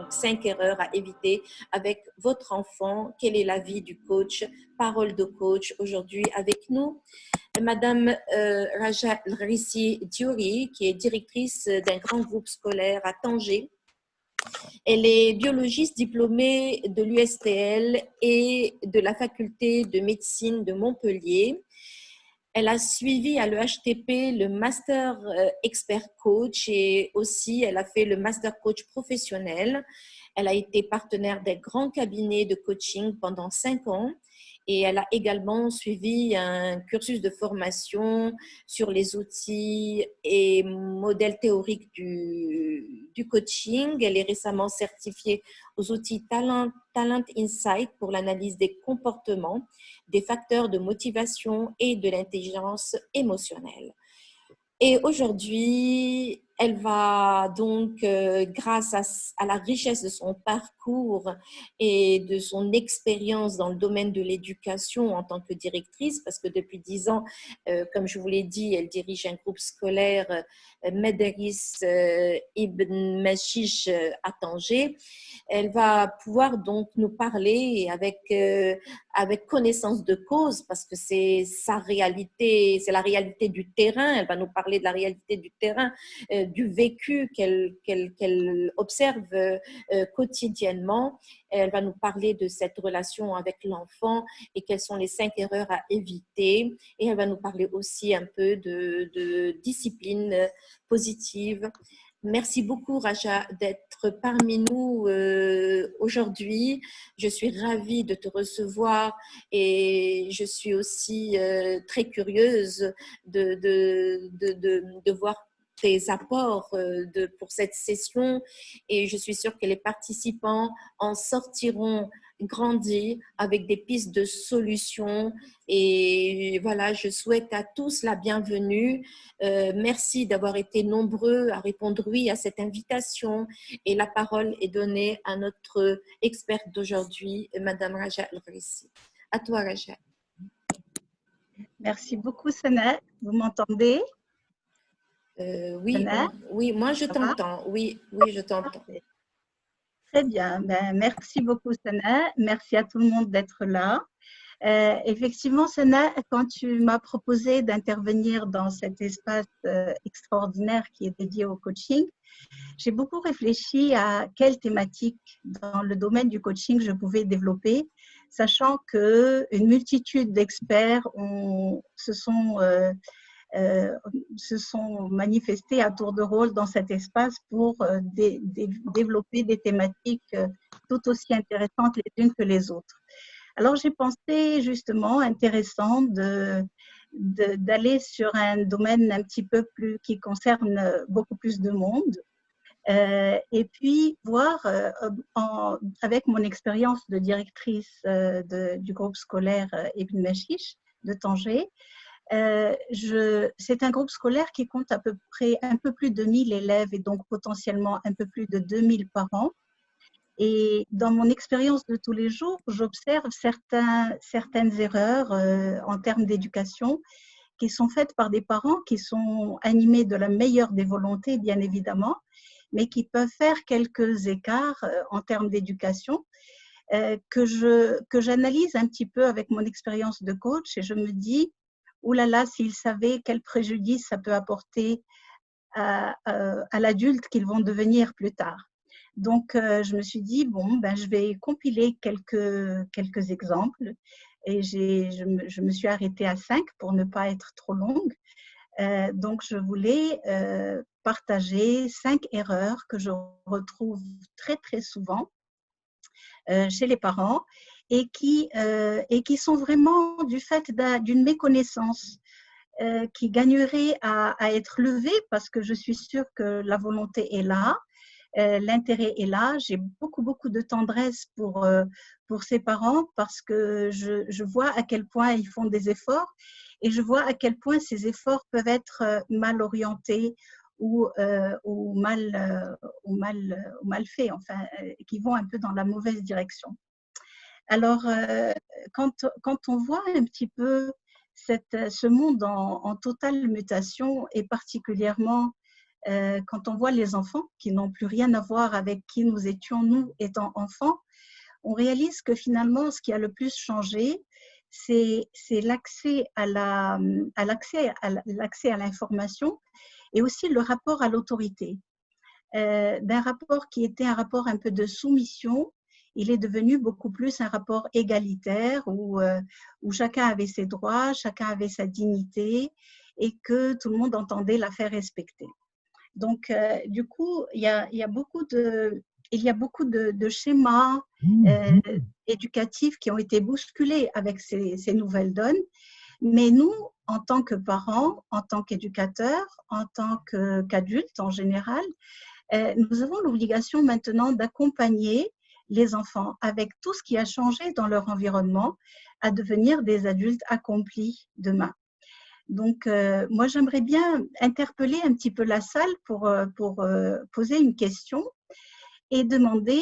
donc 5 erreurs à éviter avec votre enfant. Quel est l'avis du coach? Parole de coach aujourd'hui avec nous. Madame Raja Rissi Diori, qui est directrice d'un grand groupe scolaire à Tanger. Elle est biologiste diplômée de l'USTL et de la faculté de médecine de Montpellier. Elle a suivi à l'EHTP le Master Expert Coach et aussi elle a fait le Master Coach professionnel. Elle a été partenaire des grands cabinets de coaching pendant 5 ans et elle a également suivi un cursus de formation sur les outils et modèles théoriques du coaching. Elle est récemment certifiée aux outils Talent Insight pour l'analyse des comportements, des facteurs de motivation et de l'intelligence émotionnelle. Et aujourd'hui, elle va donc, grâce à la richesse de son parcours et de son expérience dans le domaine de l'éducation en tant que directrice, parce que depuis 10 ans, comme je vous l'ai dit, elle dirige un groupe scolaire Madaris Ibn Mashish à Tanger. Elle va pouvoir donc nous parler avec connaissance de cause, parce que c'est sa réalité, c'est la réalité du terrain. Elle va nous parler de la réalité du terrain, du vécu qu'elle observe quotidiennement. Elle va nous parler de cette relation avec l'enfant et quelles sont les 5 erreurs à éviter. Et elle va nous parler aussi un peu de discipline positive. Merci beaucoup, Raja, d'être parmi nous aujourd'hui. Je suis ravie de te recevoir et je suis aussi très curieuse de voir tes apports pour cette session et je suis sûre que les participants en sortiront grandis avec des pistes de solutions. Et voilà, je souhaite à tous la bienvenue. Merci d'avoir été nombreux à répondre oui à cette invitation. Et la parole est donnée à notre experte d'aujourd'hui, Madame Raja El-Rissi. À toi, Raja. Merci beaucoup, Sana. Vous m'entendez? Oui, oui, moi je t'entends. Oui, je t'entends. Très bien. Merci beaucoup, Sana. Merci à tout le monde d'être là. Effectivement, Sana, quand tu m'as proposé d'intervenir dans cet espace extraordinaire qui est dédié au coaching, j'ai beaucoup réfléchi à quelle thématique dans le domaine du coaching je pouvais développer, sachant qu'une multitude d'experts se sont manifestés à tour de rôle dans cet espace pour développer des thématiques tout aussi intéressantes les unes que les autres. Alors, j'ai pensé justement intéressant d'aller sur un domaine un petit peu plus qui concerne beaucoup plus de monde et puis voir avec mon expérience de directrice du groupe scolaire Ibn Mashish de Tanger. C'est un groupe scolaire qui compte à peu près un peu plus de 1000 élèves et donc potentiellement un peu plus de 2000 parents. Et dans mon expérience de tous les jours, j'observe certaines erreurs en termes d'éducation qui sont faites par des parents qui sont animés de la meilleure des volontés, bien évidemment, mais qui peuvent faire quelques écarts en termes d'éducation que j'analyse un petit peu avec mon expérience de coach et je me dis, ouh là là, s'ils savaient quel préjudice ça peut apporter à l'adulte qu'ils vont devenir plus tard. Donc, je me suis dit, bon, je vais compiler quelques exemples et je me suis arrêtée à 5 pour ne pas être trop longue. Donc, je voulais partager 5 erreurs que je retrouve très, très souvent chez les parents et qui sont vraiment du fait d'une méconnaissance qui gagnerait à être levée parce que je suis sûre que la volonté est là. L'intérêt est là. J'ai beaucoup, beaucoup de tendresse pour ces parents parce que je vois à quel point ils font des efforts et je vois à quel point ces efforts peuvent être mal orientés ou mal faits, enfin, qui vont un peu dans la mauvaise direction. Alors, quand on voit un petit peu ce monde en totale mutation et particulièrement quand on voit les enfants qui n'ont plus rien à voir avec qui nous étions, nous, étant enfants, on réalise que finalement, ce qui a le plus changé, c'est l'accès à l'information et aussi le rapport à l'autorité. D'un rapport qui était un rapport un peu de soumission, il est devenu beaucoup plus un rapport égalitaire où chacun avait ses droits, chacun avait sa dignité et que tout le monde entendait la faire respecter. Donc, du coup, il y a beaucoup de schémas éducatifs qui ont été bousculés avec ces nouvelles donnes. Mais nous, en tant que parents, en tant qu'éducateurs, en tant qu'adultes en général, nous avons l'obligation maintenant d'accompagner les enfants avec tout ce qui a changé dans leur environnement à devenir des adultes accomplis demain. Donc, moi, j'aimerais bien interpeller un petit peu la salle pour poser une question et demander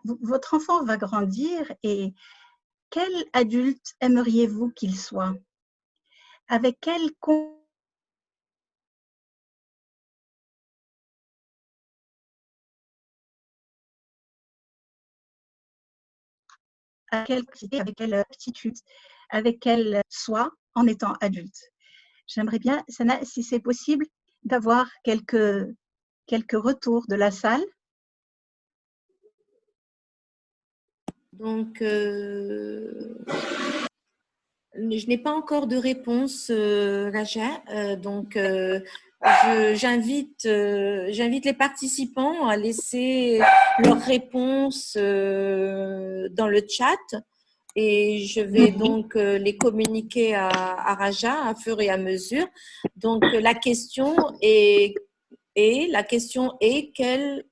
votre enfant va grandir et quel adulte aimeriez-vous qu'il soit? Avec quel avec quelle aptitude, avec quelle soi en étant adulte. J'aimerais bien, Sana, si c'est possible, d'avoir quelques retours de la salle. Donc, je n'ai pas encore de réponse, Raja. Donc, j'invite les participants à laisser leurs réponses dans le chat et je vais donc les communiquer à Raja à fur et à mesure. Donc, la question est quel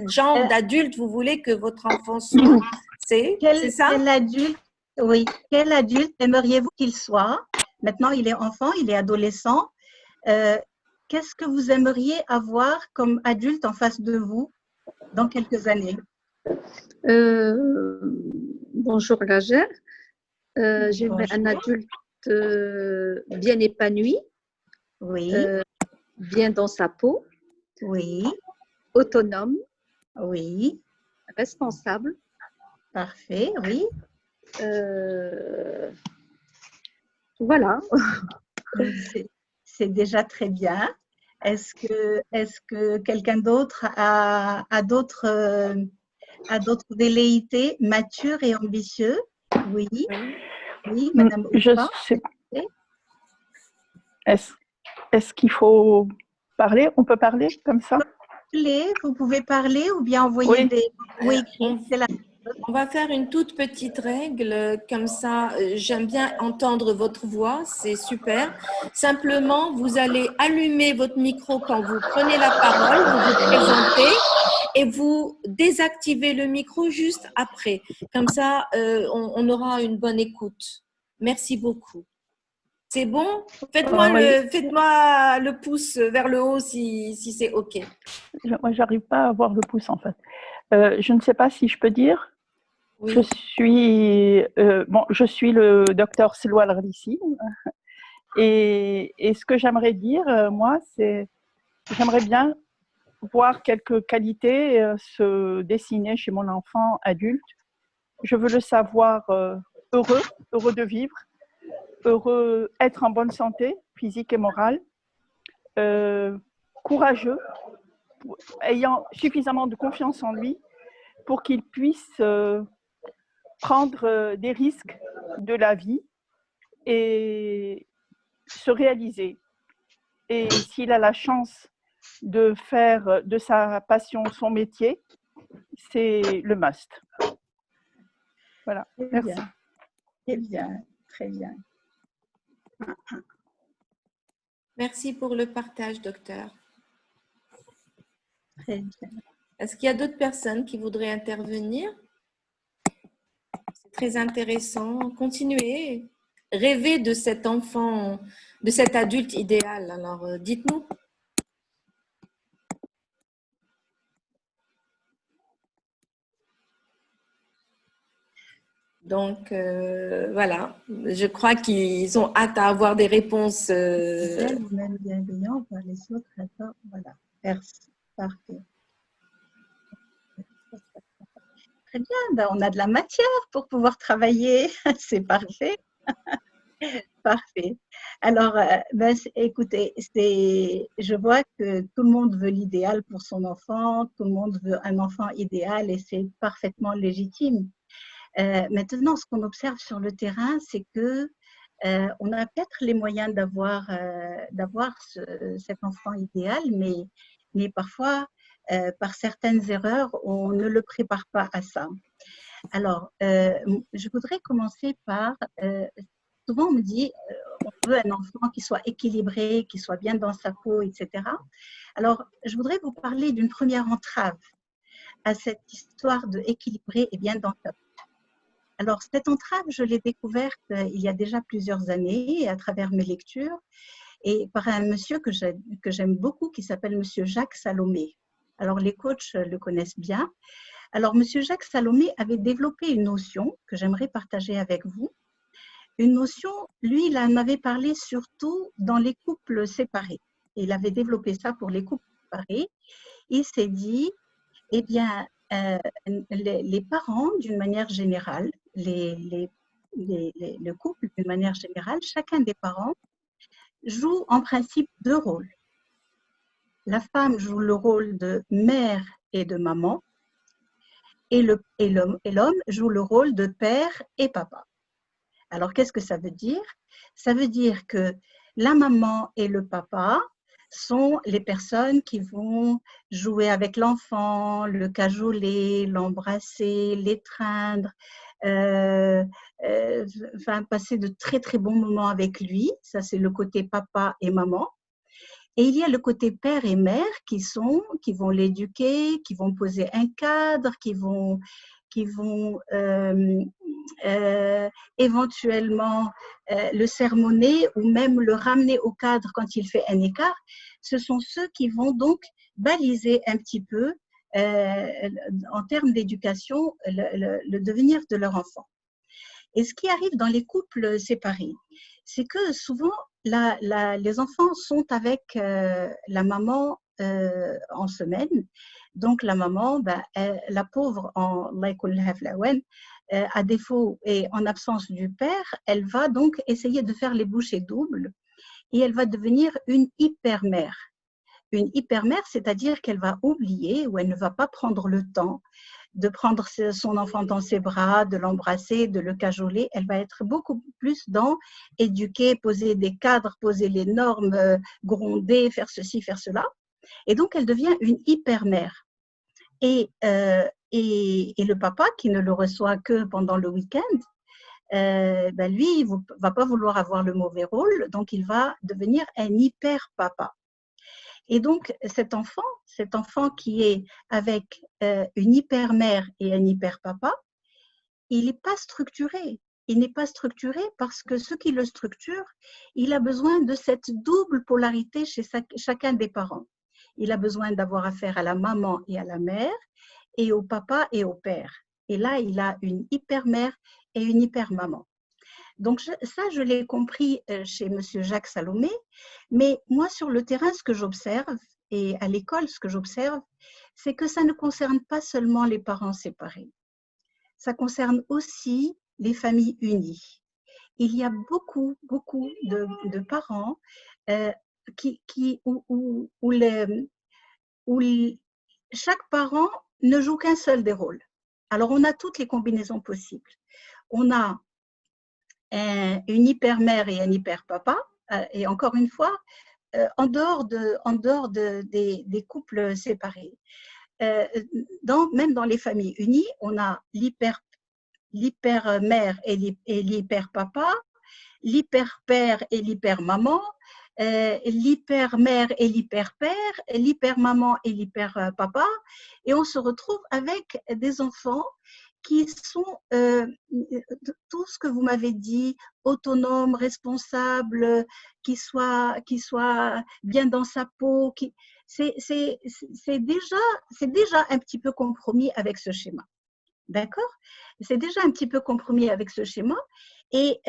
genre d'adulte vous voulez que votre enfant soit? C'est ça? Quel adulte, oui, quel adulte aimeriez-vous qu'il soit? Maintenant, il est enfant, il est adolescent. Qu'est-ce que vous aimeriez avoir comme adulte en face de vous dans quelques années? Bonjour Raja. J'aimerais un adulte bien épanoui, oui, bien dans sa peau, oui, autonome, oui, responsable. parfait, oui. Voilà. C'est déjà très bien. Est-ce que quelqu'un d'autre a d'autres velléités matures et ambitieux? Oui, oui, Madame Opa. Est-ce qu'il faut parler? On peut parler comme ça? Vous pouvez parler ou bien envoyer des mots écrits. On va faire une toute petite règle, comme ça, j'aime bien entendre votre voix, c'est super. Simplement, vous allez allumer votre micro quand vous prenez la parole, vous vous présentez et vous désactivez le micro juste après. Comme ça, on aura une bonne écoute. Merci beaucoup. C'est bon? Faites-moi le pouce vers le haut si c'est OK. Moi, j'arrive pas à voir le pouce en fait. Je ne sais pas si je peux dire. Oui. Je suis le docteur Selwa Al-Rissi et ce que j'aimerais dire, moi, c'est j'aimerais bien voir quelques qualités se dessiner chez mon enfant adulte. Je veux le savoir heureux de vivre, heureux, être en bonne santé physique et morale, courageux, ayant suffisamment de confiance en lui pour qu'il puisse prendre des risques de la vie et se réaliser. Et s'il a la chance de faire de sa passion son métier, c'est le must. Voilà, merci. Très bien, très bien. Merci pour le partage, docteur. Très bien. Est-ce qu'il y a d'autres personnes qui voudraient intervenir? C'est très intéressant. Continuez. Rêvez de cet enfant, de cet adulte idéal. Alors, dites-nous. Donc, voilà, je crois qu'ils ont hâte à avoir des réponses. Fidèle ou même bienveillant vers les autres. Attends, voilà. Merci. Parfait. Très bien, ben, on a de la matière pour pouvoir travailler. C'est parfait. Parfait. Alors, ben, écoutez, je vois que tout le monde veut l'idéal pour son enfant, tout le monde veut un enfant idéal et c'est parfaitement légitime. Maintenant, ce qu'on observe sur le terrain, c'est que on a peut-être les moyens d'avoir cet enfant idéal, mais parfois, par certaines erreurs, on ne le prépare pas à ça. Alors, je voudrais commencer par, souvent on me dit, on veut un enfant qui soit équilibré, qui soit bien dans sa peau, etc. Alors, je voudrais vous parler d'une première entrave à cette histoire de équilibré et bien dans sa peau. Alors, cette entrave, je l'ai découverte il y a déjà plusieurs années à travers mes lectures et par un monsieur que j'aime beaucoup qui s'appelle monsieur Jacques Salomé. Alors, les coachs le connaissent bien. Alors, monsieur Jacques Salomé avait développé une notion que j'aimerais partager avec vous. Une notion, lui, il en avait parlé surtout dans les couples séparés. Il avait développé ça pour les couples séparés. Il s'est dit, eh bien, les parents, d'une manière générale, le couple, d'une manière générale, chacun des parents joue en principe deux rôles. La femme joue le rôle de mère et de maman, et l'homme joue le rôle de père et papa. Alors, qu'est-ce que ça veut dire? Ça veut dire que la maman et le papa sont les personnes qui vont jouer avec l'enfant, le cajoler, l'embrasser, l'étreindre, enfin, passer de très très bons moments avec lui. Ça, c'est le côté papa et maman. Et il y a le côté père et mère qui vont l'éduquer, qui vont poser un cadre, qui vont éventuellement le sermonner ou même le ramener au cadre quand il fait un écart. Ce sont ceux qui vont donc baliser un petit peu en termes d'éducation le devenir de leur enfant. Et ce qui arrive dans les couples séparés, c'est que souvent les enfants sont avec la maman en semaine. Donc la maman, ben, la pauvre, à défaut et en absence du père, elle va donc essayer de faire les bouchées doubles et elle va devenir une hyper-mère. Une hyper-mère, c'est-à-dire qu'elle va oublier ou elle ne va pas prendre le temps de prendre son enfant dans ses bras, de l'embrasser, de le cajoler. Elle va être beaucoup plus dans éduquer, poser des cadres, poser les normes, gronder, faire ceci, faire cela. Et donc, elle devient une hyper-mère. Et le papa, qui ne le reçoit que pendant le week-end, ben lui, il ne va pas vouloir avoir le mauvais rôle, donc il va devenir un hyper-papa. Et donc, cet enfant qui est avec une hyper-mère et un hyper-papa, il n'est pas structuré. Il n'est pas structuré parce que ce qui le structure, il a besoin de cette double polarité chez chacun des parents. Il a besoin d'avoir affaire à la maman et à la mère, et au papa et au père. Et là, il a une hyper-mère et une hyper-maman. Donc ça, je l'ai compris chez monsieur Jacques Salomé, mais moi, sur le terrain, ce que j'observe, et à l'école, ce que j'observe, c'est que ça ne concerne pas seulement les parents séparés. Ça concerne aussi les familles unies. Il y a beaucoup de parents où chaque parent ne joue qu'un seul des rôles. Alors, on a toutes les combinaisons possibles. On a une hyper-mère et un hyper-papa, et encore une fois, en dehors des couples séparés. Même dans les familles unies, on a l'hyper-mère et l'hyper-papa, l'hyper-père et l'hyper-maman, l'hyper-mère et l'hyper-père, l'hyper-maman et l'hyper-papa, et on se retrouve avec des enfants qui sont tout ce que vous m'avez dit, autonomes, responsables, qui soit bien dans sa peau, c'est déjà un petit peu compromis avec ce schéma. D'accord? C'est déjà un petit peu compromis avec ce schéma. Et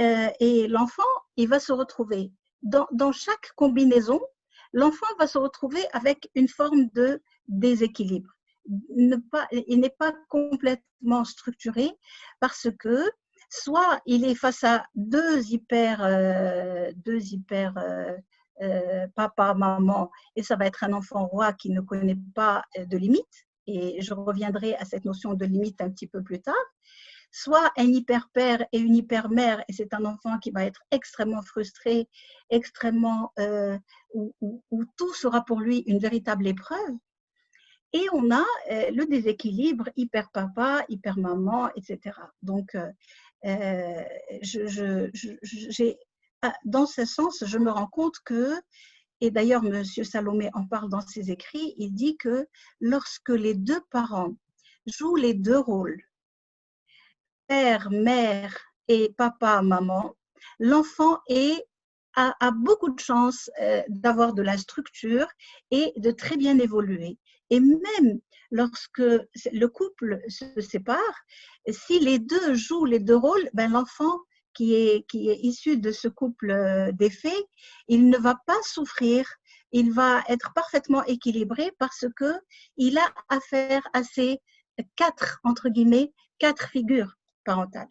l'enfant, il va se retrouver dans chaque combinaison, l'enfant va se retrouver avec une forme de déséquilibre. Il n'est pas complètement structuré parce que soit il est face à deux papa, maman, et ça va être un enfant roi qui ne connaît pas de limites, et je reviendrai à cette notion de limite un petit peu plus tard, soit un hyper-père et une hyper-mère, et c'est un enfant qui va être extrêmement frustré, où tout sera pour lui une véritable épreuve. Et on a le déséquilibre hyper-papa, hyper-maman, etc. Donc, dans ce sens, je me rends compte que, et d'ailleurs, M. Salomé en parle dans ses écrits, il dit que lorsque les deux parents jouent les deux rôles, père, mère et papa, maman, l'enfant a beaucoup de chances d'avoir de la structure et de très bien évoluer. Et même lorsque le couple se sépare, si les deux jouent les deux rôles, ben l'enfant qui est issu de ce couple défait, il ne va pas souffrir, il va être parfaitement équilibré parce qu'il a affaire à ces entre guillemets, quatre figures parentales.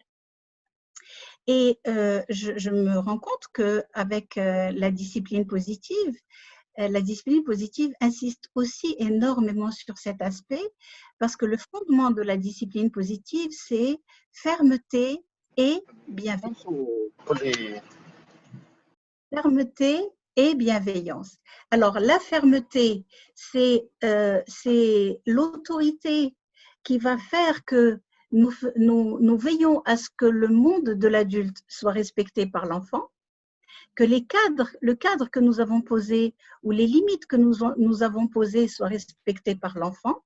Et je me rends compte qu'avec la discipline positive insiste aussi énormément sur cet aspect parce que le fondement de la discipline positive, c'est fermeté et bienveillance. Fermeté et bienveillance. Alors, la fermeté, c'est l'autorité qui va faire que nous veillons à ce que le monde de l'adulte soit respecté par l'enfant, que le cadre que nous avons posé ou les limites que nous avons posées soient respectées par l'enfant.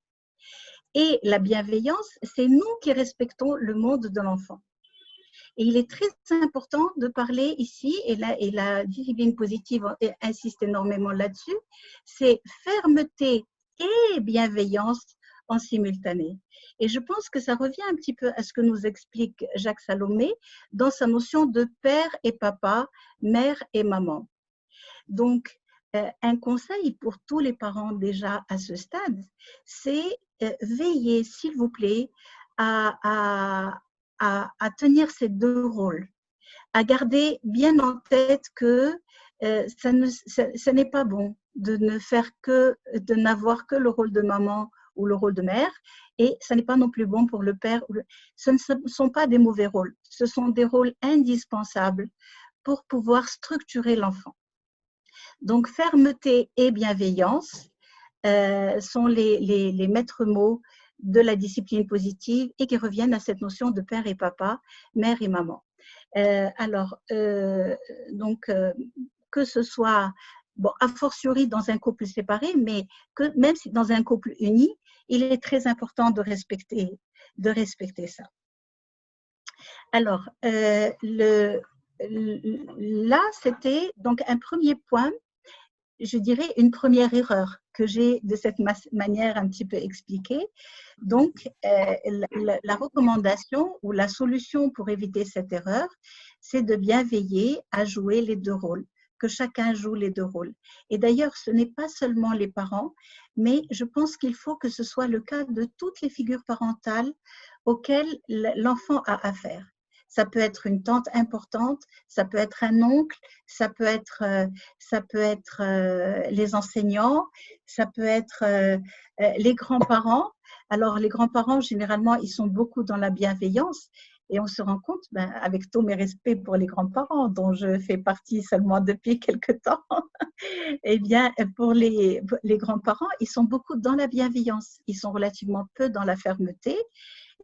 Et la bienveillance, c'est nous qui respectons le monde de l'enfant. Et il est très important de parler ici, et la discipline positive insiste énormément là-dessus, c'est fermeté et bienveillance en simultané. Et je pense que ça revient un petit peu à ce que nous explique Jacques Salomé dans sa notion de père et papa, mère et maman. Donc, un conseil pour tous les parents déjà à ce stade, c'est veiller, s'il vous plaît, à tenir ces deux rôles, à garder bien en tête que ce n'est pas bon de n'avoir que le rôle de maman ou le rôle de mère, et ce n'est pas non plus bon pour le père. Ce ne sont pas des mauvais rôles, ce sont des rôles indispensables pour pouvoir structurer l'enfant. Donc, fermeté et bienveillance sont les maîtres mots de la discipline positive et qui reviennent à cette notion de père et papa, mère et maman. Que ce soit, bon, a fortiori dans un couple séparé, mais que même si dans un couple uni, il est très important de respecter ça. Alors, là, c'était donc un premier point, je dirais une première erreur que j'ai de cette manière un petit peu expliquée. Donc, la recommandation ou la solution pour éviter cette erreur, c'est de bien veiller à jouer les deux rôles, que chacun joue les deux rôles. Et d'ailleurs, ce n'est pas seulement les parents, mais je pense qu'il faut que ce soit le cas de toutes les figures parentales auxquelles l'enfant a affaire. Ça peut être une tante importante, ça peut être un oncle, ça peut être les enseignants, ça peut être les grands-parents. Alors, les grands-parents, généralement, ils sont beaucoup dans la bienveillance et on se rend compte, avec tous mes respects pour les grands-parents, dont je fais partie seulement depuis quelque temps, eh bien, pour les grands-parents, ils sont beaucoup dans la bienveillance, ils sont relativement peu dans la fermeté.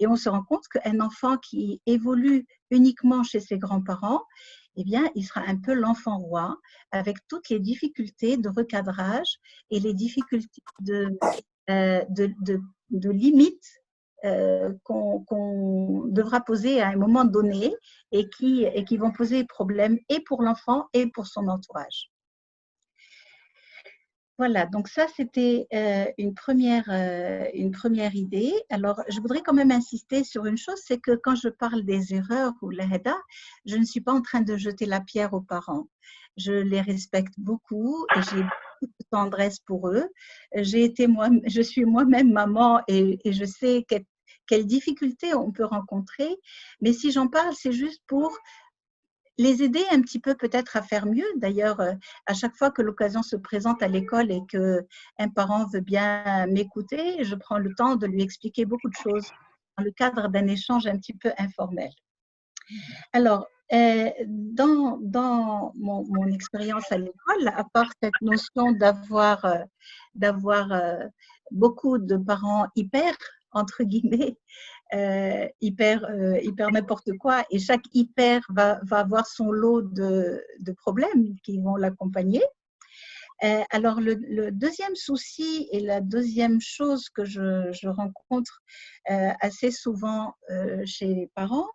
Et on se rend compte qu'un enfant qui évolue uniquement chez ses grands-parents, eh bien, il sera un peu l'enfant roi, avec toutes les difficultés de recadrage et les difficultés de limites qu'on devra poser à un moment donné et qui vont poser problème et pour l'enfant et pour son entourage. Voilà, donc ça c'était une première idée. Alors, je voudrais quand même insister sur une chose, c'est que quand je parle des erreurs ou l'heda, je ne suis pas en train de jeter la pierre aux parents. Je les respecte beaucoup et j'ai beaucoup de tendresse pour eux. Je suis moi-même maman et je sais quelles difficultés on peut rencontrer. Mais si j'en parle, c'est juste pour les aider un petit peu peut-être à faire mieux. D'ailleurs, à chaque fois que l'occasion se présente à l'école et qu'un parent veut bien m'écouter, je prends le temps de lui expliquer beaucoup de choses dans le cadre d'un échange un petit peu informel. Alors, dans mon expérience à l'école, à part cette notion d'avoir beaucoup de parents hyper, entre guillemets, hyper n'importe quoi, et chaque hyper va avoir son lot de problèmes qui vont l'accompagner. Alors, le deuxième souci et la deuxième chose que je rencontre assez souvent chez les parents,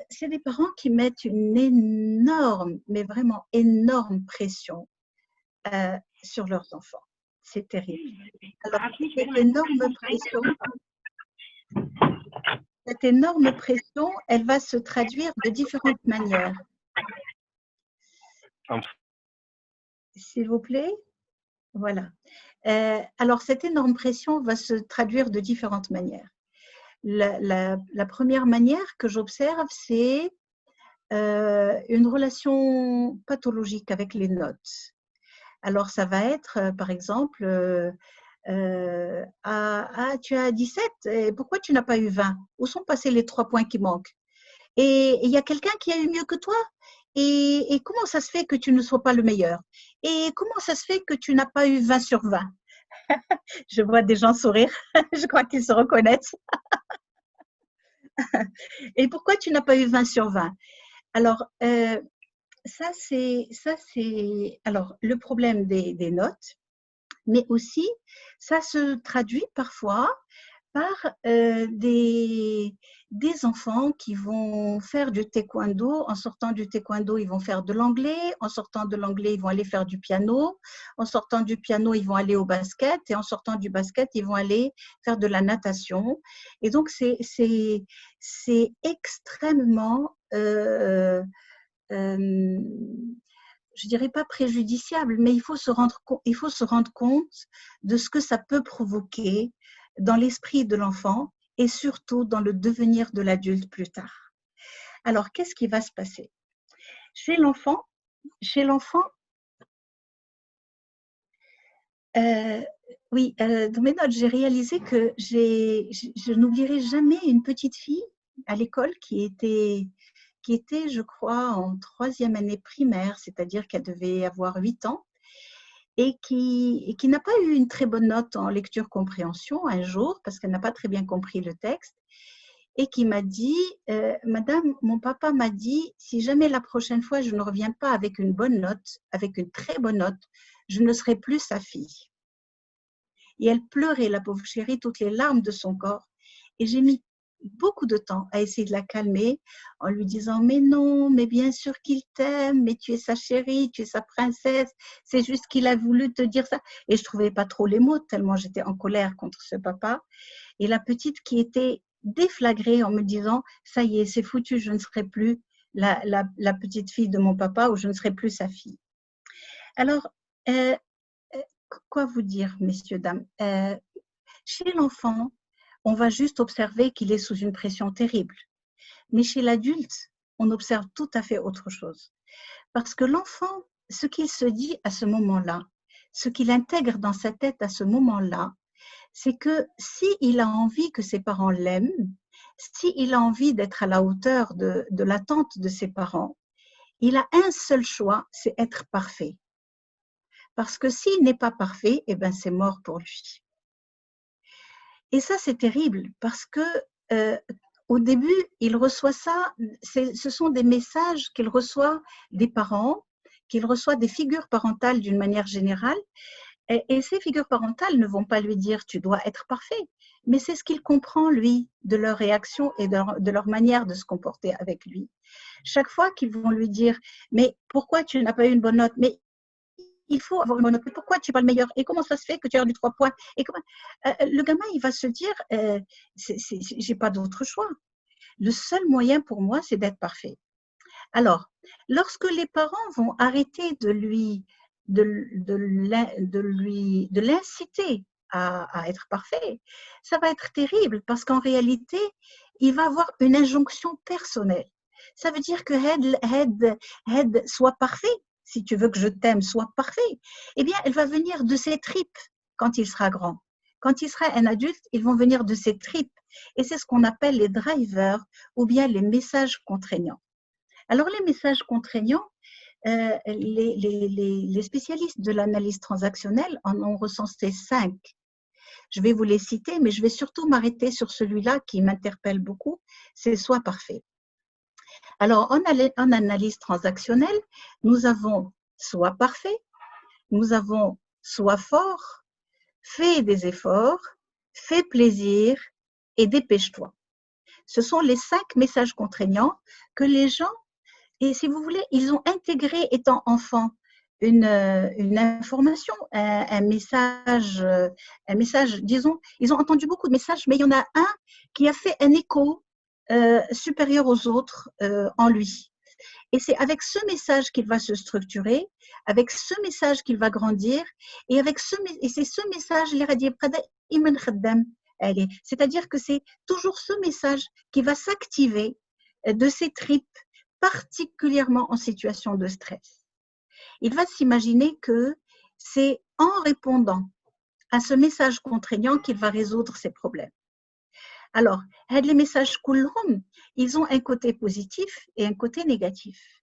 c'est des parents qui mettent une énorme, mais vraiment énorme pression sur leurs enfants. C'est terrible. Alors, cette énorme pression, elle va se traduire de différentes manières. S'il vous plaît. Voilà. Alors, cette énorme pression va se traduire de différentes manières. La première manière que j'observe, c'est une relation pathologique avec les notes. Alors, ça va être, par exemple, tu as 17, et pourquoi tu n'as pas eu 20? Où sont passés les 3 points qui manquent? Et il y a quelqu'un qui a eu mieux que toi? Et comment ça se fait que tu ne sois pas le meilleur? Et comment ça se fait que tu n'as pas eu 20 sur 20? Je vois des gens sourire, je crois qu'ils se reconnaissent. Et pourquoi tu n'as pas eu 20 sur 20? Alors, ça c'est alors le problème des notes, mais aussi ça se traduit parfois par des enfants qui vont faire du taekwondo. En sortant du taekwondo, ils vont faire de l'anglais. En sortant de l'anglais, ils vont aller faire du piano. En sortant du piano, ils vont aller au basket. Et en sortant du basket, ils vont aller faire de la natation. Et donc, c'est extrêmement, je dirais pas préjudiciable, mais il faut se rendre compte de ce que ça peut provoquer dans l'esprit de l'enfant et surtout dans le devenir de l'adulte plus tard. Alors, qu'est-ce qui va se passer? Chez l'enfant, oui, dans mes notes, j'ai réalisé que je n'oublierai jamais une petite fille à l'école qui était, je crois, en 3e année primaire, c'est-à-dire qu'elle devait avoir 8 ans, et qui n'a pas eu une très bonne note en lecture-compréhension un jour, parce qu'elle n'a pas très bien compris le texte, et qui m'a dit, Madame, mon papa m'a dit, si jamais la prochaine fois je ne reviens pas avec une bonne note, avec une très bonne note, je ne serai plus sa fille. Et elle pleurait, la pauvre chérie, toutes les larmes de son corps. Et j'ai mis beaucoup de temps à essayer de la calmer en lui disant, mais non, mais bien sûr qu'il t'aime, mais tu es sa chérie, tu es sa princesse, c'est juste qu'il a voulu te dire ça. Et je ne trouvais pas trop les mots, tellement j'étais en colère contre ce papa. Et la petite qui était déflagrée en me disant, ça y est, c'est foutu, je ne serai plus la petite fille de mon papa ou je ne serai plus sa fille. Alors, quoi vous dire, messieurs, dames? Chez l'enfant, on va juste observer qu'il est sous une pression terrible. Mais chez l'adulte, on observe tout à fait autre chose. Parce que l'enfant, ce qu'il se dit à ce moment-là, ce qu'il intègre dans sa tête à ce moment-là, c'est que s'il a envie que ses parents l'aiment, s'il a envie d'être à la hauteur de l'attente de ses parents, il a un seul choix, c'est être parfait. Parce que s'il n'est pas parfait, eh ben c'est mort pour lui. Et ça, c'est terrible parce que au début, il reçoit ça, ce sont des messages qu'il reçoit des parents, qu'il reçoit des figures parentales d'une manière générale. Et ces figures parentales ne vont pas lui dire « tu dois être parfait », mais c'est ce qu'il comprend, lui, de leur réaction et de leur manière de se comporter avec lui. Chaque fois qu'ils vont lui dire « mais pourquoi tu n'as pas eu une bonne note ?» Mais il faut avoir le monopole. Pourquoi tu es pas le meilleur? Et comment ça se fait que tu as du 3 points? Et comment... le gamin, il va se dire, j'ai pas d'autre choix. Le seul moyen pour moi, c'est d'être parfait. Alors, lorsque les parents vont arrêter de l'inciter à être parfait, ça va être terrible parce qu'en réalité, il va avoir une injonction personnelle. Ça veut dire que sois parfait. Si tu veux que je t'aime, sois parfait. Eh bien, elle va venir de ses tripes quand il sera grand. Quand il sera un adulte, ils vont venir de ses tripes. Et c'est ce qu'on appelle les drivers ou bien les messages contraignants. Alors, les messages contraignants, les spécialistes de l'analyse transactionnelle en ont recensé 5. Je vais vous les citer, mais je vais surtout m'arrêter sur celui-là qui m'interpelle beaucoup, c'est sois parfait. Alors, en analyse transactionnelle, nous avons sois parfait, nous avons sois fort, fais des efforts, fais plaisir et dépêche-toi. Ce sont les 5 messages contraignants que les gens, et si vous voulez, ils ont intégré étant enfants une information, un message, disons, ils ont entendu beaucoup de messages, mais il y en a un qui a fait un écho supérieur aux autres en lui. Et c'est avec ce message qu'il va se structurer, avec ce message qu'il va grandir, et c'est ce message, c'est-à-dire que c'est toujours ce message qui va s'activer de ses tripes, particulièrement en situation de stress. Il va s'imaginer que c'est en répondant à ce message contraignant qu'il va résoudre ses problèmes. Alors, les messages كلهم, ils ont un côté positif et un côté négatif.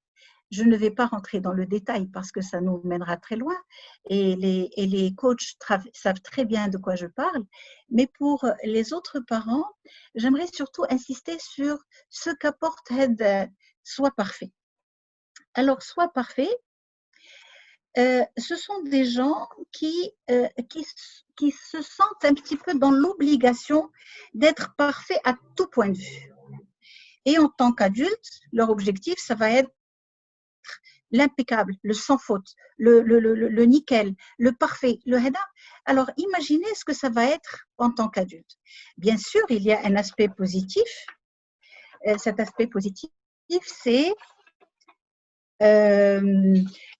Je ne vais pas rentrer dans le détail parce que ça nous mènera très loin et les coachs savent très bien de quoi je parle, mais pour les autres parents, j'aimerais surtout insister sur ce qu'apporte Sois parfait. Alors, Sois parfait, ce sont des gens qui se sentent un petit peu dans l'obligation d'être parfaits à tout point de vue. Et en tant qu'adultes, leur objectif, ça va être l'impeccable, le sans faute, le nickel, le parfait, le hada. Alors, imaginez ce que ça va être en tant qu'adulte. Bien sûr, il y a un aspect positif. Cet aspect positif, c'est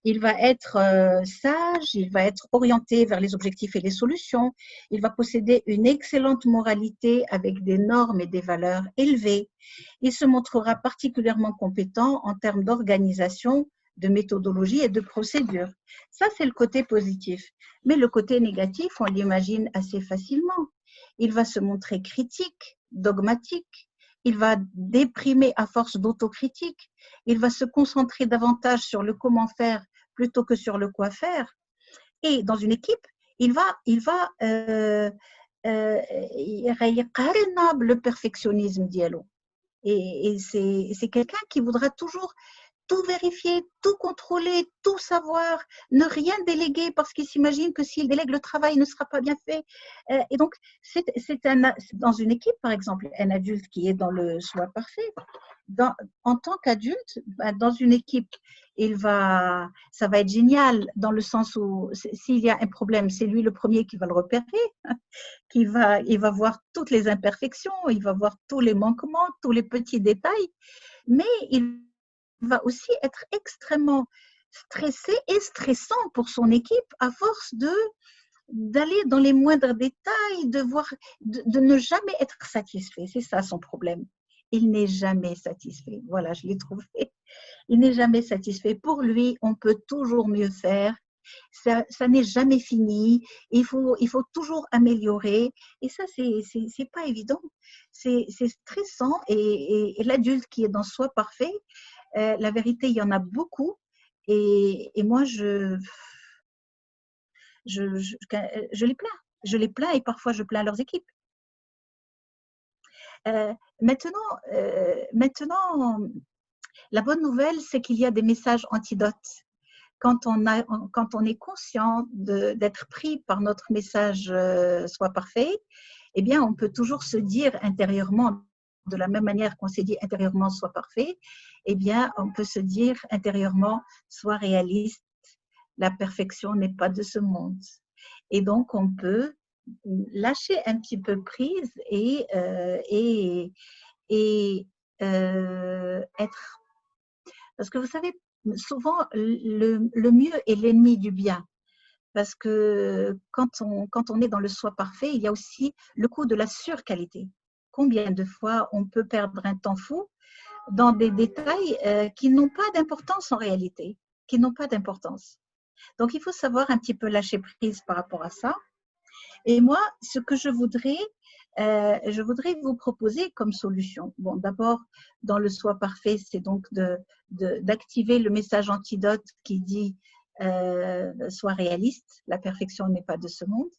il va être sage, il va être orienté vers les objectifs et les solutions, il va posséder une excellente moralité avec des normes et des valeurs élevées. Il se montrera particulièrement compétent en termes d'organisation, de méthodologie et de procédure. Ça, c'est le côté positif. Mais le côté négatif, on l'imagine assez facilement. Il va se montrer critique, dogmatique. Il va déprimer à force d'autocritique. Il va se concentrer davantage sur le comment faire plutôt que sur le quoi faire. Et dans une équipe, il va le perfectionnisme dialogue. Et c'est quelqu'un qui voudra toujours tout vérifier, tout contrôler, tout savoir, ne rien déléguer parce qu'il s'imagine que s'il délègue le travail, il ne sera pas bien fait. Et donc, dans une équipe, par exemple, un adulte qui est dans le soi parfait, en tant qu'adulte, dans une équipe, ça va être génial dans le sens où s'il y a un problème, c'est lui le premier qui va le repérer, il va voir toutes les imperfections, il va voir tous les manquements, tous les petits détails, mais il va aussi être extrêmement stressé et stressant pour son équipe à force d'aller dans les moindres détails, de ne jamais être satisfait. C'est ça son problème. Il n'est jamais satisfait. Voilà, je l'ai trouvé. Il n'est jamais satisfait. Pour lui, on peut toujours mieux faire. Ça n'est jamais fini. Il faut toujours améliorer. Et ça, c'est pas évident. C'est stressant. Et l'adulte qui est dans soi parfait, la vérité, il y en a beaucoup. Et moi, je les plains. Je les plains et parfois je plains leurs équipes. Maintenant, la bonne nouvelle, c'est qu'il y a des messages antidotes. Quand on est conscient d'être pris par notre message Sois parfait, eh bien, on peut toujours se dire intérieurement, de la même manière qu'on s'est dit intérieurement Sois parfait, eh bien, on peut se dire intérieurement Sois réaliste. la perfection n'est pas de ce monde. Et donc, on peut lâcher un petit peu prise et être… Parce que vous savez, souvent, le mieux est l'ennemi du bien. Parce que quand on est dans le soi parfait, il y a aussi le coup de la surqualité. Combien de fois on peut perdre un temps fou dans des détails qui n'ont pas d'importance en réalité, qui n'ont pas d'importance. Donc, il faut savoir un petit peu lâcher prise par rapport à ça. Et moi, ce que je voudrais vous proposer comme solution. Bon, d'abord, dans le soi parfait, c'est donc d'activer le message antidote qui dit sois réaliste, la perfection n'est pas de ce monde.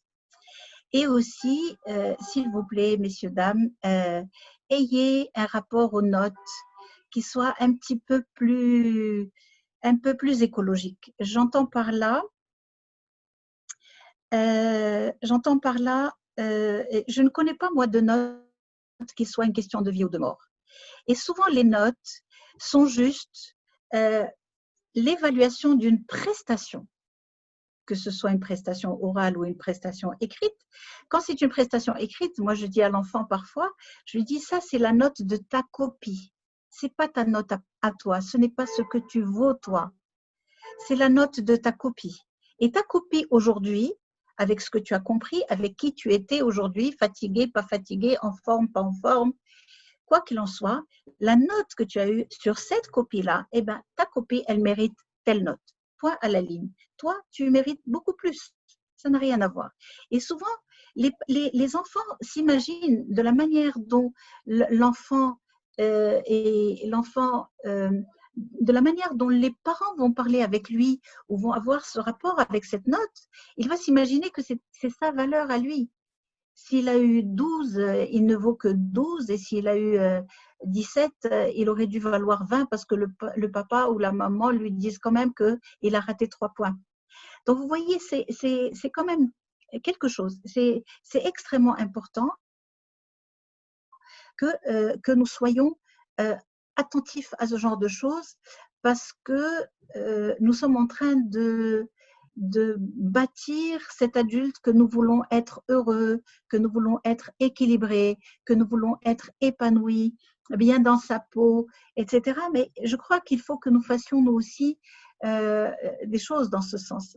Et aussi, s'il vous plaît, messieurs, dames, ayez un rapport aux notes qui soit un peu plus écologique. J'entends par là, je ne connais pas moi de notes qui soient une question de vie ou de mort. Et souvent, les notes sont juste l'évaluation d'une prestation, que ce soit une prestation orale ou une prestation écrite. Quand c'est une prestation écrite, moi je dis à l'enfant parfois, je lui dis ça c'est la note de ta copie. C'est pas ta note à toi, ce n'est pas ce que tu vaux toi. C'est la note de ta copie. Et ta copie aujourd'hui, avec ce que tu as compris, avec qui tu étais aujourd'hui, fatigué, pas fatigué, en forme, pas en forme, quoi qu'il en soit, la note que tu as eue sur cette copie-là, eh ben, ta copie, elle mérite telle note. Point à la ligne. Toi, tu mérites beaucoup plus. Ça n'a rien à voir. Et souvent, les enfants s'imaginent de la manière dont l'enfant de la manière dont les parents vont parler avec lui ou vont avoir ce rapport avec cette note, il va s'imaginer que c'est sa valeur à lui. S'il a eu 12, il ne vaut que 12 et s'il a eu 17, il aurait dû valoir 20 parce que le papa ou la maman lui disent quand même qu'il a raté 3 points. Donc, vous voyez, c'est quand même quelque chose. C'est extrêmement important que nous soyons attentifs à ce genre de choses parce que nous sommes en train de bâtir cet adulte que nous voulons être heureux, que nous voulons être équilibré, que nous voulons être épanoui, bien dans sa peau, etc. Mais je crois qu'il faut que nous fassions nous aussi des choses dans ce sens.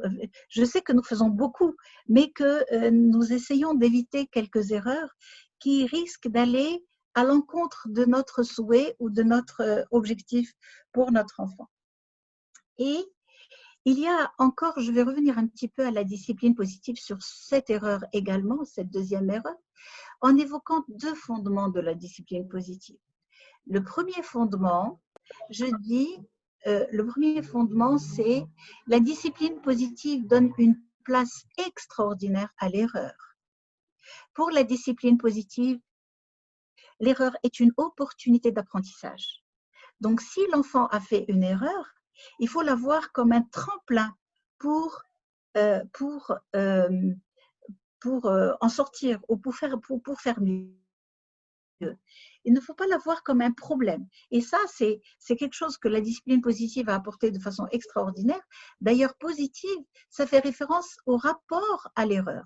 Je sais que nous faisons beaucoup, mais que nous essayons d'éviter quelques erreurs qui risquent d'aller à l'encontre de notre souhait ou de notre objectif pour notre enfant. Et il y a encore, je vais revenir un petit peu à la discipline positive sur cette erreur également, cette deuxième erreur, en évoquant 2 fondements de la discipline positive. Le premier fondement, le premier fondement, c'est la discipline positive donne une place extraordinaire à l'erreur. Pour la discipline positive, l'erreur est une opportunité d'apprentissage. Donc, si l'enfant a fait une erreur, il faut la voir comme un tremplin pour en sortir ou pour faire mieux. Il ne faut pas la voir comme un problème. Et ça, c'est quelque chose que la discipline positive a apporté de façon extraordinaire. D'ailleurs, positive, ça fait référence au rapport à l'erreur.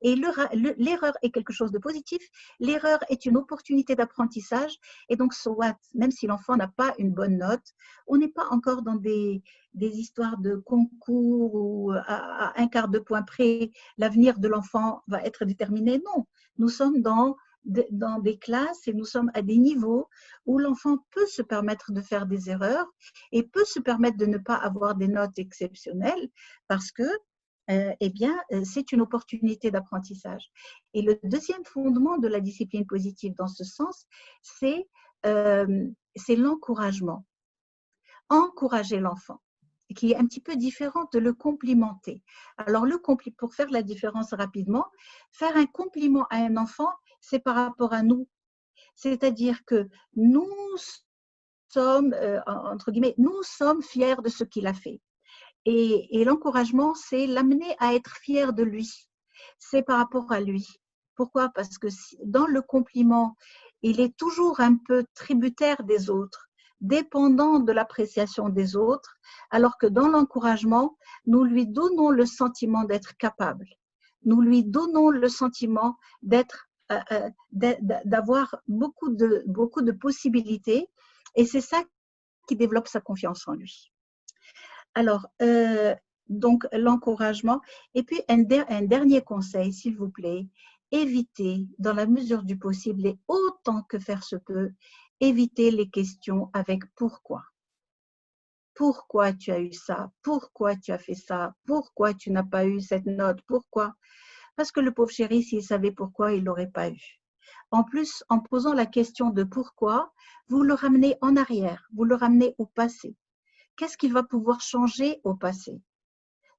Et l'erreur est quelque chose de positif. L'erreur est une opportunité d'apprentissage. Et donc, so what, même si l'enfant n'a pas une bonne note, on n'est pas encore dans des histoires de concours où à un quart de point près, l'avenir de l'enfant va être déterminé. Non, nous sommes dans des classes et nous sommes à des niveaux où l'enfant peut se permettre de faire des erreurs et peut se permettre de ne pas avoir des notes exceptionnelles parce que eh bien, c'est une opportunité d'apprentissage. Et le deuxième fondement de la discipline positive dans ce sens, c'est l'encouragement. Encourager l'enfant, qui est un petit peu différent de le complimenter. Alors, pour faire la différence rapidement, faire un compliment à un enfant, c'est par rapport à nous. C'est-à-dire que nous sommes, entre guillemets, nous sommes fiers de ce qu'il a fait. Et l'encouragement, c'est l'amener à être fier de lui. C'est par rapport à lui. Pourquoi? Parce que dans le compliment, il est toujours un peu tributaire des autres. dépendant de l'appréciation des autres, alors que dans l'encouragement, nous lui donnons le sentiment d'être capable. Nous lui donnons le sentiment d'avoir beaucoup de possibilités, et c'est ça qui développe sa confiance en lui. Alors, donc l'encouragement. Et puis un dernier conseil, s'il vous plaît, évitez, dans la mesure du possible et autant que faire se peut, évitez les questions avec pourquoi. Pourquoi tu as eu ça? Pourquoi tu as fait ça? Pourquoi tu n'as pas eu cette note? Pourquoi? Parce que le pauvre chéri, s'il savait pourquoi, il ne l'aurait pas eu. En plus, en posant la question de pourquoi, vous le ramenez en arrière, vous le ramenez au passé. Qu'est-ce qu'il va pouvoir changer au passé?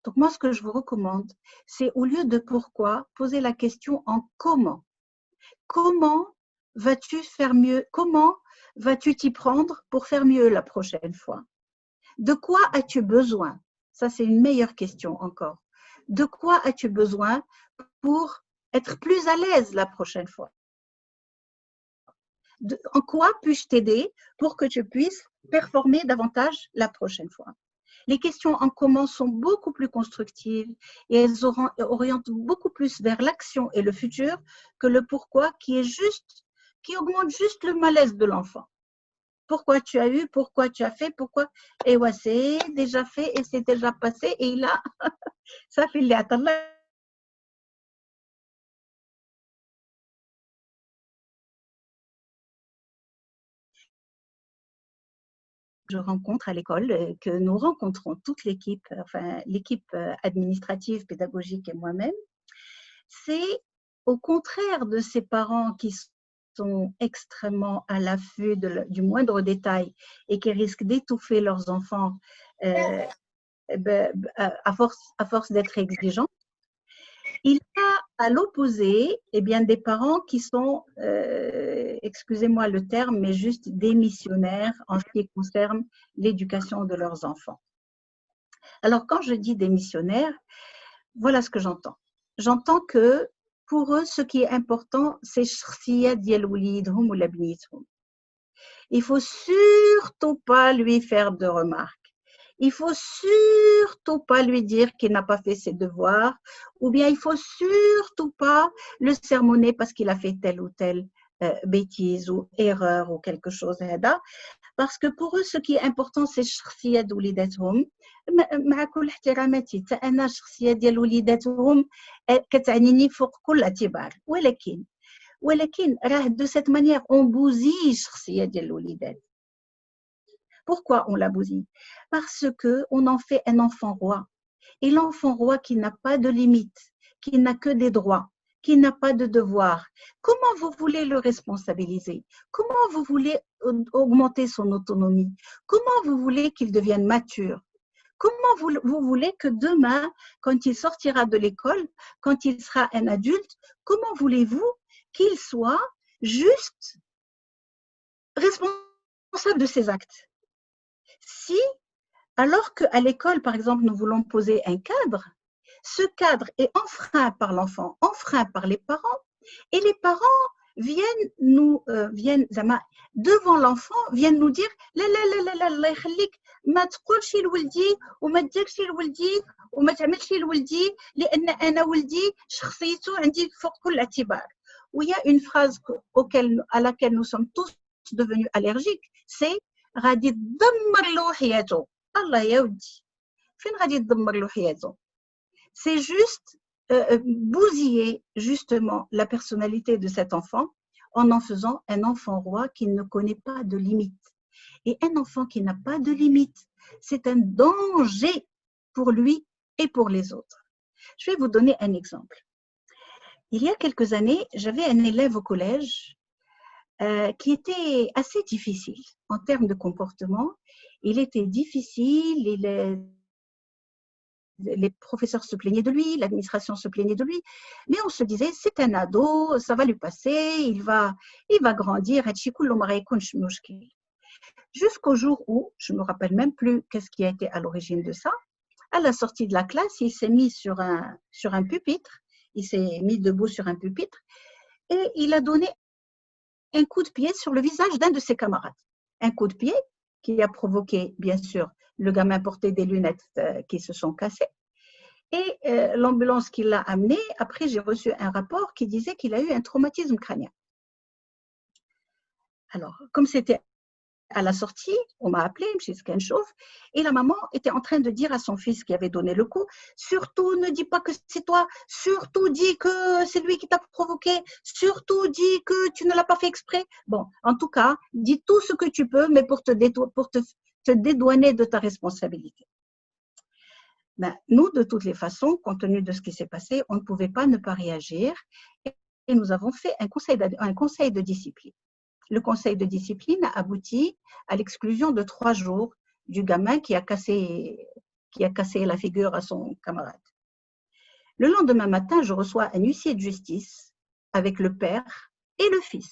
Donc moi, ce que je vous recommande, c'est au lieu de pourquoi, poser la question en comment. Comment vas-tu faire mieux? Comment vas-tu t'y prendre pour faire mieux la prochaine fois? De quoi as-tu besoin? Ça, c'est une meilleure question encore. De quoi as-tu besoin pour être plus à l'aise la prochaine fois? En quoi puis-je t'aider pour que tu puisses performer davantage la prochaine fois? Les questions en comment sont beaucoup plus constructives et elles orientent beaucoup plus vers l'action et le futur que le pourquoi qui augmente juste le malaise de l'enfant. Pourquoi tu as eu, pourquoi tu as fait, pourquoi? Et ouais, c'est déjà fait et c'est déjà passé et là, ça fait les attendre. Je rencontre à l'école, que nous rencontrons toute l'équipe, enfin l'équipe administrative, pédagogique et moi-même, c'est au contraire de ces parents qui sont extrêmement à l'affût du moindre détail et qui risquent d'étouffer leurs enfants à force d'être exigeants. Il y a à l'opposé des parents qui sont, excusez-moi le terme, mais juste démissionnaires en ce qui concerne l'éducation de leurs enfants. Alors, quand je dis démissionnaires, voilà ce que j'entends. J'entends que pour eux, ce qui est important, c'est shakhsiyat diyal wlidhum ou labnithum. Il faut surtout pas lui faire de remarques. Il faut surtout pas lui dire qu'il n'a pas fait ses devoirs, ou bien il faut surtout pas le sermonner parce qu'il a fait telle ou telle bêtise ou erreur ou quelque chose. Parce que pour eux, ce qui est important, c'est الشخصية ديال وليداتهم. مع كل احتراماتي حتى أنا الشخصية ديال وليداتهم كتعنيني فوق كل اعتبار، ولكن راه de cette manière on bousille الشخصية ديال الوليدات. Pourquoi on la bousille? Parce qu'on en fait un enfant roi. Et l'enfant roi qui n'a pas de limites, qui n'a que des droits, qui n'a pas de devoirs, comment vous voulez le responsabiliser? Comment vous voulez augmenter son autonomie? Comment vous voulez qu'il devienne mature? Comment vous voulez que demain, quand il sortira de l'école, quand il sera un adulte, comment voulez-vous qu'il soit juste responsable de ses actes? Si, alors qu'à l'école, par exemple, nous voulons poser un cadre, ce cadre est enfreint par l'enfant, enfreint par les parents, et les parents viennent devant l'enfant, viennent nous dire لا لا لا لا لا الله يخليك ما تقولش لولدي وما تديرش لولدي وما تعملش لولدي لأن أنا ولدي شخصيته عندي فوق كل اعتبار. Où il y a une phrase à laquelle nous sommes tous devenus allergiques, c'est غادي تدمر له حياته. الله يا ودي فين غادي تدمر له حياته؟ C'est juste bousiller justement la personnalité de cet enfant en faisant un enfant roi qui ne connaît pas de limites. Et un enfant qui n'a pas de limites, c'est un danger pour lui et pour les autres. Je vais vous donner un exemple. Il y a quelques années, j'avais un élève au collège qui était assez difficile en termes de comportement. Il était difficile, les professeurs se plaignaient de lui, l'administration se plaignait de lui, mais on se disait, c'est un ado, ça va lui passer, il va grandir, jusqu'au jour où, je ne me rappelle même plus qu'est-ce qui a été à l'origine de ça, à la sortie de la classe, il s'est mis sur un pupitre, il s'est mis debout sur un pupitre, et il a donné un coup de pied sur le visage d'un de ses camarades. Un coup de pied qui a provoqué, bien sûr, le gamin portait des lunettes qui se sont cassées. Et l'ambulance qui l'a amené, après j'ai reçu un rapport qui disait qu'il a eu un traumatisme crânien. Alors, comme c'était à la sortie, on m'a appelé, M. Skenchov, et la maman était en train de dire à son fils qui avait donné le coup, surtout ne dis pas que c'est toi, surtout dis que c'est lui qui t'a provoqué, surtout dis que tu ne l'as pas fait exprès. Bon, en tout cas, dis tout ce que tu peux, mais pour te dédouaner de ta responsabilité. Ben, nous, de toutes les façons, compte tenu de ce qui s'est passé, on ne pouvait pas ne pas réagir, et nous avons fait un conseil de discipline. Le conseil de discipline a abouti à l'exclusion de 3 jours du gamin qui a cassé la figure à son camarade. Le lendemain matin, je reçois un huissier de justice avec le père et le fils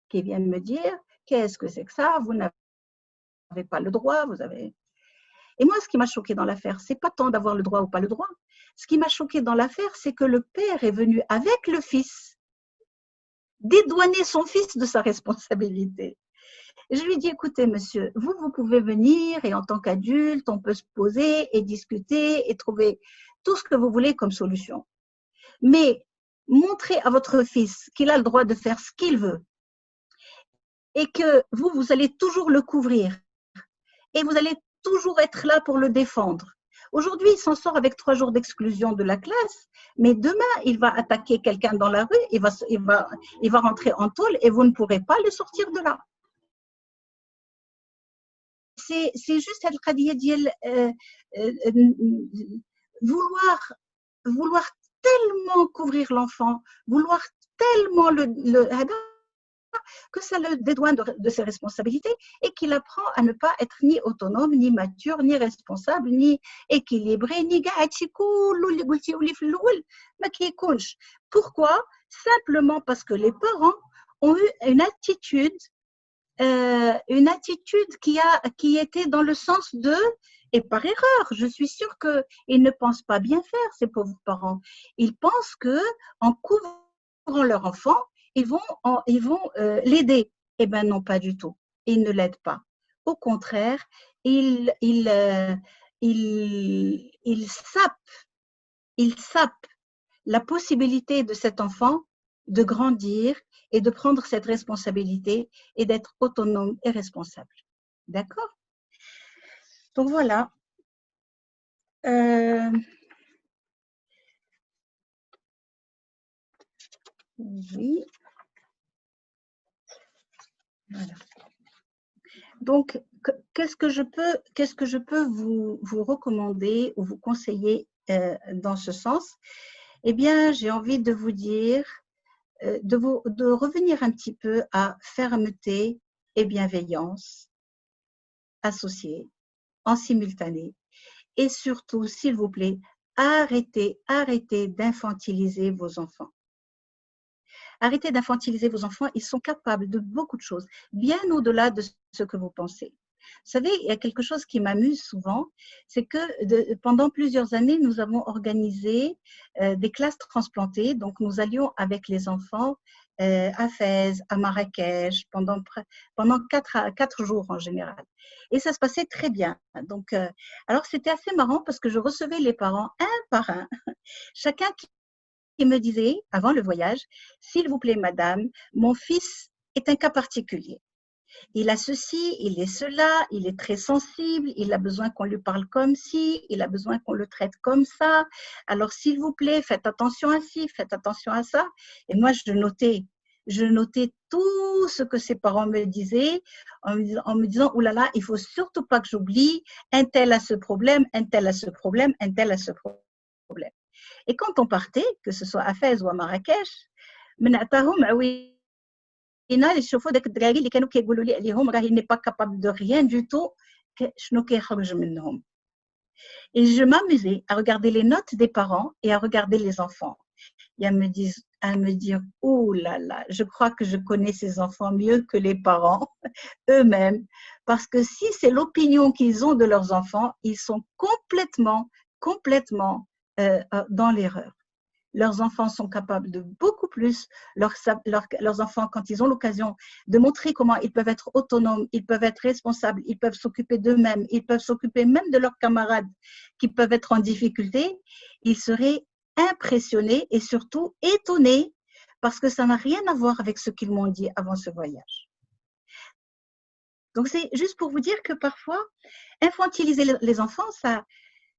qui viennent me dire « Qu'est-ce que c'est que ça? Vous n'avez pas le droit, vous avez… » Et moi, ce qui m'a choqué dans l'affaire, ce n'est pas tant d'avoir le droit ou pas le droit. Ce qui m'a choqué dans l'affaire, c'est que le père est venu avec le fils dédouaner son fils de sa responsabilité. Et je lui dis, écoutez, monsieur, vous pouvez venir et en tant qu'adulte, on peut se poser et discuter et trouver tout ce que vous voulez comme solution. Mais montrez à votre fils qu'il a le droit de faire ce qu'il veut et que vous allez toujours le couvrir et vous allez toujours être là pour le défendre. Aujourd'hui, il s'en sort avec 3 jours d'exclusion de la classe, mais demain, il va attaquer quelqu'un dans la rue, il va rentrer en tôle et vous ne pourrez pas le sortir de là. C'est juste vouloir tellement couvrir l'enfant, vouloir tellement que ça le dédouane de ses responsabilités et qu'il apprend à ne pas être ni autonome, ni mature, ni responsable, ni équilibré, ni Pourquoi? Simplement parce que les parents ont eu une attitude qui était dans le sens de, et par erreur, je suis sûre qu'ils ne pensent pas bien faire, ces pauvres parents. Ils pensent qu'en couvrant leur enfant, ils vont l'aider. Eh bien non, pas du tout. Ils ne l'aident pas. Au contraire, ils sapent la possibilité de cet enfant de grandir et de prendre cette responsabilité et d'être autonome et responsable. D'accord? Donc voilà. Oui. Voilà. Donc, qu'est-ce que je peux vous recommander ou vous conseiller dans ce sens? Eh bien, j'ai envie de vous dire de revenir un petit peu à fermeté et bienveillance associées, en simultané. Et surtout, s'il vous plaît, arrêtez d'infantiliser vos enfants. Arrêtez d'infantiliser vos enfants, ils sont capables de beaucoup de choses, bien au-delà de ce que vous pensez. Vous savez, il y a quelque chose qui m'amuse souvent, c'est que pendant plusieurs années, nous avons organisé des classes transplantées. Donc, nous allions avec les enfants à Fès, à Marrakech, pendant 4 jours en général. Et ça se passait très bien. Donc, alors, c'était assez marrant parce que je recevais les parents un par un, chacun qui me disait, avant le voyage, « S'il vous plaît, madame, mon fils est un cas particulier. Il a ceci, il est cela, il est très sensible, il a besoin qu'on lui parle comme ci, il a besoin qu'on le traite comme ça. Alors, s'il vous plaît, faites attention à ci, faites attention à ça. » Et moi, je notais tout ce que ses parents me disaient en me disant, « Oh là là, il ne faut surtout pas que j'oublie, un tel a ce problème, un tel a ce problème, un tel a ce problème. » Et quand on partait, que ce soit à Fès ou à Marrakech, les chauffeurs de الدراري اللي كانوا كيقولوا لي عليهم راه il n'est pas capable de rien du tout, شنو كيخرج منهم. Et je m'amusais à regarder les notes des parents et à regarder les enfants. Et à me dire, oh là là, je crois que je connais ces enfants mieux que les parents eux-mêmes. Parce que si c'est l'opinion qu'ils ont de leurs enfants, ils sont complètement dans l'erreur. leurs enfants sont capables de beaucoup plus. Leurs enfants, quand ils ont l'occasion de montrer comment ils peuvent être autonomes, ils peuvent être responsables, ils peuvent s'occuper d'eux-mêmes, ils peuvent s'occuper même de leurs camarades qui peuvent être en difficulté, ils seraient impressionnés et surtout étonnés parce que ça n'a rien à voir avec ce qu'ils m'ont dit avant ce voyage. Donc, c'est juste pour vous dire que parfois, infantiliser les enfants,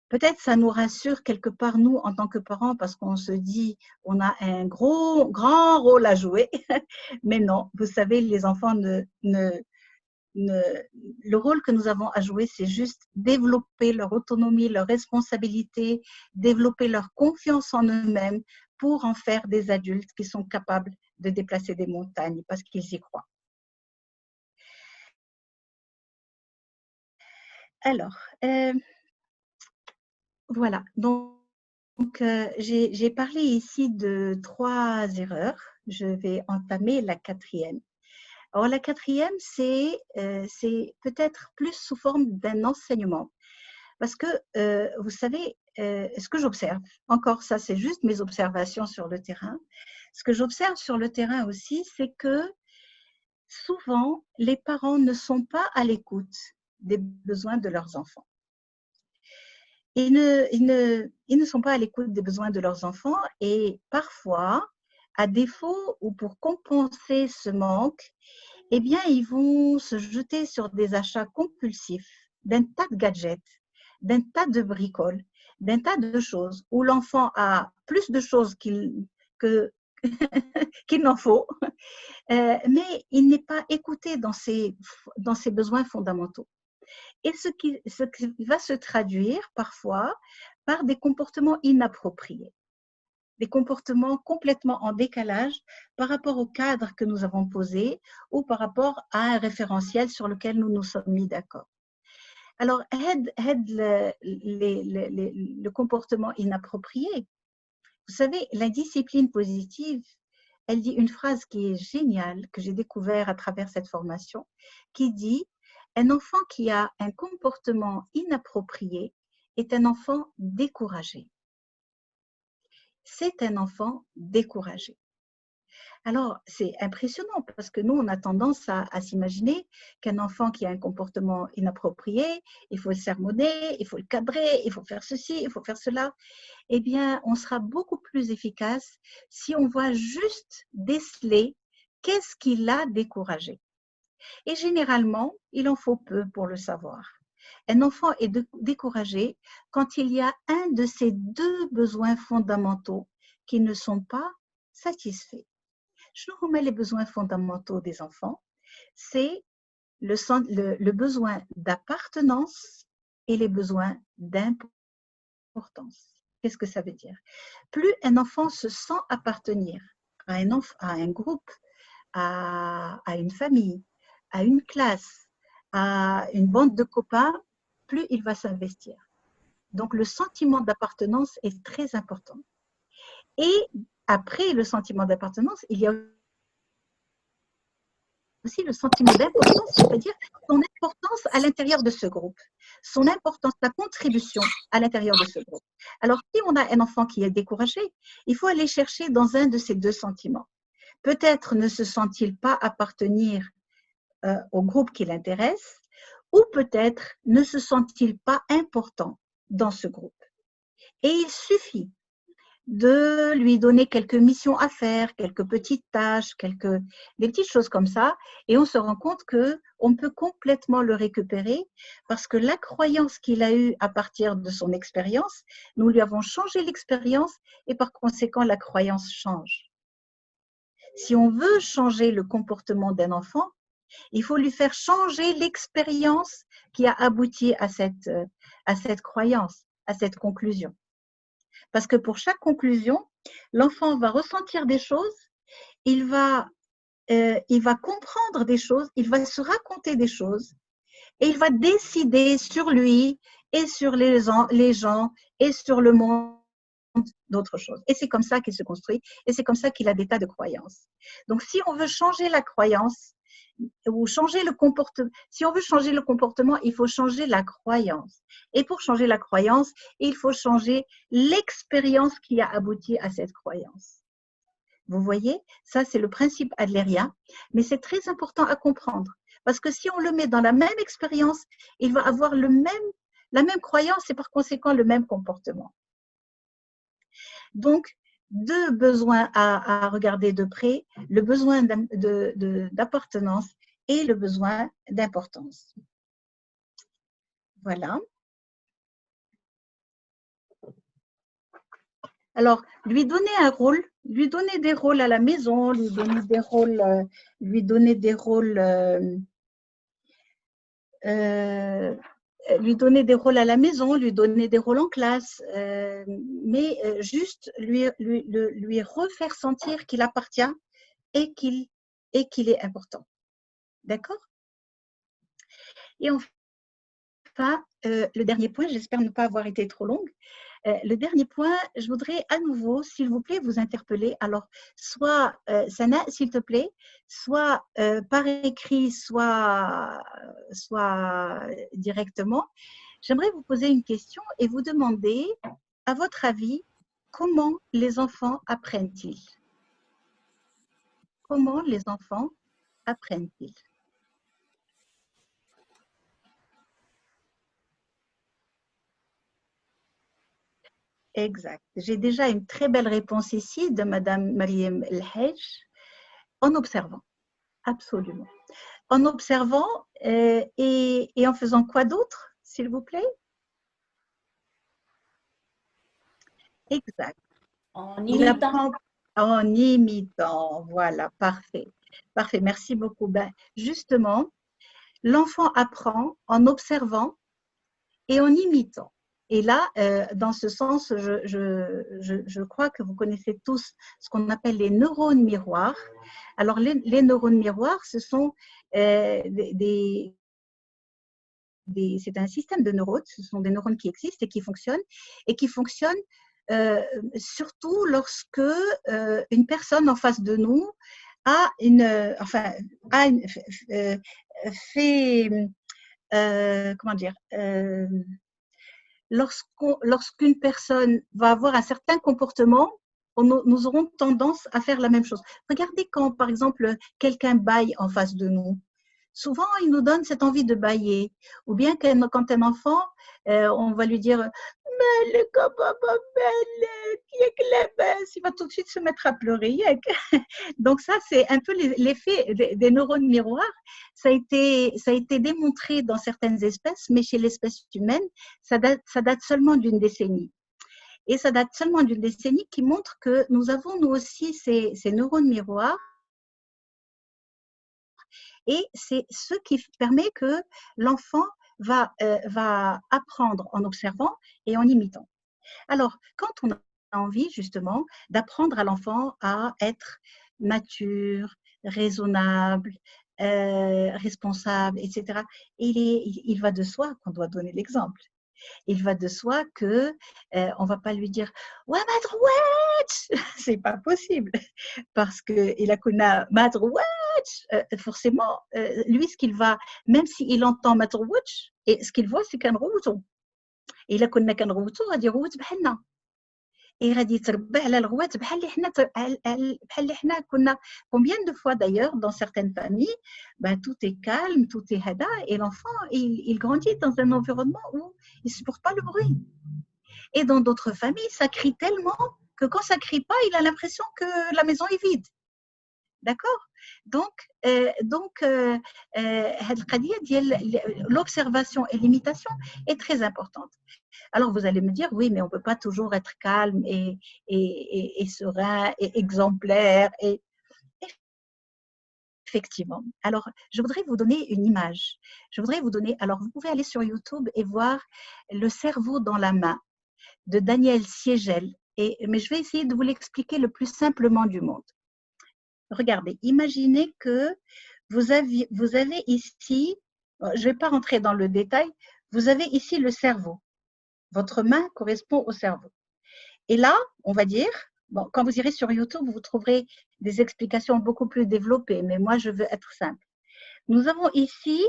peut-être ça nous rassure quelque part, nous, en tant que parents, parce qu'on se dit on a un grand rôle à jouer. Mais non, vous savez, les enfants, le rôle que nous avons à jouer, c'est juste développer leur autonomie, leur responsabilité, développer leur confiance en eux-mêmes pour en faire des adultes qui sont capables de déplacer des montagnes parce qu'ils y croient. Alors, voilà. Donc j'ai parlé ici de 3 erreurs. Je vais entamer la 4e. Alors, la 4e, c'est peut-être plus sous forme d'un enseignement. Parce que, vous savez, ce que j'observe, encore ça, c'est juste mes observations sur le terrain. Ce que j'observe sur le terrain aussi, c'est que souvent, les parents ne sont pas à l'écoute des besoins de leurs enfants. Ils ne sont pas à l'écoute des besoins de leurs enfants et parfois, à défaut ou pour compenser ce manque, eh bien, ils vont se jeter sur des achats compulsifs d'un tas de gadgets, d'un tas de bricoles, d'un tas de choses où l'enfant a plus de choses qu'il n'en faut, mais il n'est pas écouté dans ses besoins fondamentaux. Et ce qui va se traduire parfois par des comportements inappropriés, des comportements complètement en décalage par rapport au cadre que nous avons posé ou par rapport à un référentiel sur lequel nous nous sommes mis d'accord. Alors, le comportement inapproprié, vous savez, la discipline positive, elle dit une phrase qui est géniale, que j'ai découvert à travers cette formation, qui dit « Un enfant qui a un comportement inapproprié est un enfant découragé. » C'est un enfant découragé. Alors, c'est impressionnant parce que nous, on a tendance à s'imaginer qu'un enfant qui a un comportement inapproprié, il faut le sermonner, il faut le cadrer, il faut faire ceci, il faut faire cela. Eh bien, on sera beaucoup plus efficace si on va juste déceler qu'est-ce qui l'a découragé. Et généralement, il en faut peu pour le savoir. Un enfant est découragé quand il y a un de ces 2 besoins fondamentaux qui ne sont pas satisfaits. Je vous remets les besoins fondamentaux des enfants, c'est le besoin d'appartenance et les besoins d'importance. Qu'est-ce que ça veut dire? Plus un enfant se sent appartenir à un groupe, à une famille, à une classe, à une bande de copains, plus il va s'investir. Donc, le sentiment d'appartenance est très important. Et après le sentiment d'appartenance, il y a aussi le sentiment d'importance, c'est-à-dire son importance à l'intérieur de ce groupe, son importance, sa contribution à l'intérieur de ce groupe. Alors, si on a un enfant qui est découragé, il faut aller chercher dans un de ces 2 sentiments. Peut-être ne se sent-il pas appartenir au groupe qui l'intéresse, ou peut-être ne se sent-il pas important dans ce groupe. Et il suffit de lui donner quelques missions à faire, quelques petites tâches, des petites choses comme ça, et on se rend compte qu'on peut complètement le récupérer parce que la croyance qu'il a eue à partir de son expérience, nous lui avons changé l'expérience et par conséquent, la croyance change. Si on veut changer le comportement d'un enfant, il faut lui faire changer l'expérience qui a abouti à cette croyance, à cette conclusion. Parce que pour chaque conclusion, l'enfant va ressentir des choses, il va comprendre des choses, il va se raconter des choses et il va décider sur lui et sur les gens et sur le monde d'autres choses. Et c'est comme ça qu'il se construit et c'est comme ça qu'il a des tas de croyances. Donc, si on veut changer la croyance, ou changer le comportement. Si on veut changer le comportement, il faut changer la croyance. Et pour changer la croyance, il faut changer l'expérience qui a abouti à cette croyance. Vous voyez, ça c'est le principe adlérien, mais c'est très important à comprendre. Parce que si on le met dans la même expérience, il va avoir la même croyance et par conséquent le même comportement. Donc, deux besoins à regarder de près, le besoin d'appartenance et le besoin d'importance. Voilà. Alors, lui donner un rôle, lui donner des rôles à la maison, lui donner des rôles à la maison, lui donner des rôles en classe, mais juste lui refaire sentir qu'il appartient et qu'il est important. D'accord? Et enfin, le dernier point, j'espère ne pas avoir été trop longue. Le dernier point, je voudrais à nouveau, s'il vous plaît, vous interpeller. Alors, soit, Sana, s'il te plaît, soit par écrit, soit directement. J'aimerais vous poser une question et vous demander, à votre avis, comment les enfants apprennent-ils? Comment les enfants apprennent-ils? Exact. J'ai déjà une très belle réponse ici de Madame Mariem El-Hej, en observant, absolument. En observant et en faisant quoi d'autre, s'il vous plaît? Exact. En Il imitant. apprend en imitant. Voilà, parfait. Parfait, merci beaucoup. Ben, justement, l'enfant apprend en observant et en imitant. Et là, dans ce sens, je crois que vous connaissez tous ce qu'on appelle les neurones miroirs. Alors, les neurones miroirs, ce sont c'est un système de neurones, ce sont des neurones qui existent et qui fonctionnent surtout lorsque une personne en face de nous fait, comment dire, lorsqu'une personne va avoir un certain comportement, nous aurons tendance à faire la même chose. Regardez quand, par exemple, quelqu'un bâille en face de nous. Souvent, il nous donne cette envie de bâiller. Ou bien quand un enfant, on va lui dire « il va tout de suite se mettre à pleurer. Donc ça, c'est un peu l'effet des neurones miroirs. Ça a été démontré dans certaines espèces, mais chez l'espèce humaine, ça date seulement d'une décennie. Et ça date seulement d'une décennie qui montre que nous avons nous aussi ces neurones miroirs. Et c'est ce qui permet que l'enfant va apprendre en observant et en imitant. Alors, quand on a envie justement d'apprendre à l'enfant à être mature, raisonnable, responsable, etc., il va de soi qu'on doit donner l'exemple. Il va de soi que on va pas lui dire ouais madrouette, c'est pas possible parce que il a connu madrouette, forcément lui ce qu'il va, même s'il entend madrouette, et ce qu'il voit c'est qu'un routou. Il a connu qu'un routou, il va dire rout بحالنا. Et غادي يتربى على الغوات بحال اللي حنا كنا. Combien de fois d'ailleurs dans certaines familles, ben, tout est calme, tout est hada et l'enfant il grandit dans un environnement où il ne supporte pas le bruit. Et dans d'autres familles, ça crie tellement que quand ça crie pas, il a l'impression que la maison est vide. D'accord? Donc l'observation et l'imitation est très importante. Alors, vous allez me dire, oui, mais on ne peut pas toujours être calme et serein et exemplaire. Et effectivement. Alors, je voudrais vous donner une image. Alors, vous pouvez aller sur YouTube et voir Le cerveau dans la main de Daniel Siegel. Mais je vais essayer de vous l'expliquer le plus simplement du monde. Regardez, imaginez que vous avez ici, je ne vais pas rentrer dans le détail, vous avez ici le cerveau. Votre main correspond au cerveau. Et là, on va dire, bon, quand vous irez sur YouTube, vous trouverez des explications beaucoup plus développées, mais moi, je veux être simple. Nous avons ici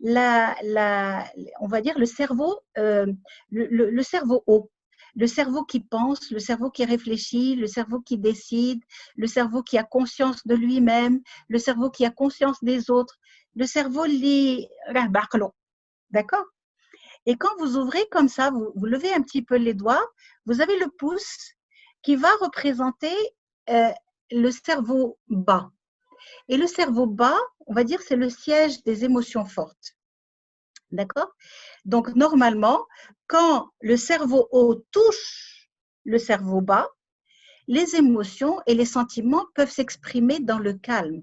on va dire le cerveau, le cerveau haut, le cerveau qui pense, le cerveau qui réfléchit, le cerveau qui décide, le cerveau qui a conscience de lui-même, le cerveau qui a conscience des autres, le cerveau d'accord? Et quand vous ouvrez comme ça, vous levez un petit peu les doigts, vous avez le pouce qui va représenter le cerveau bas. Et le cerveau bas, on va dire, c'est le siège des émotions fortes. D'accord? Donc, normalement, quand le cerveau haut touche le cerveau bas, les émotions et les sentiments peuvent s'exprimer dans le calme.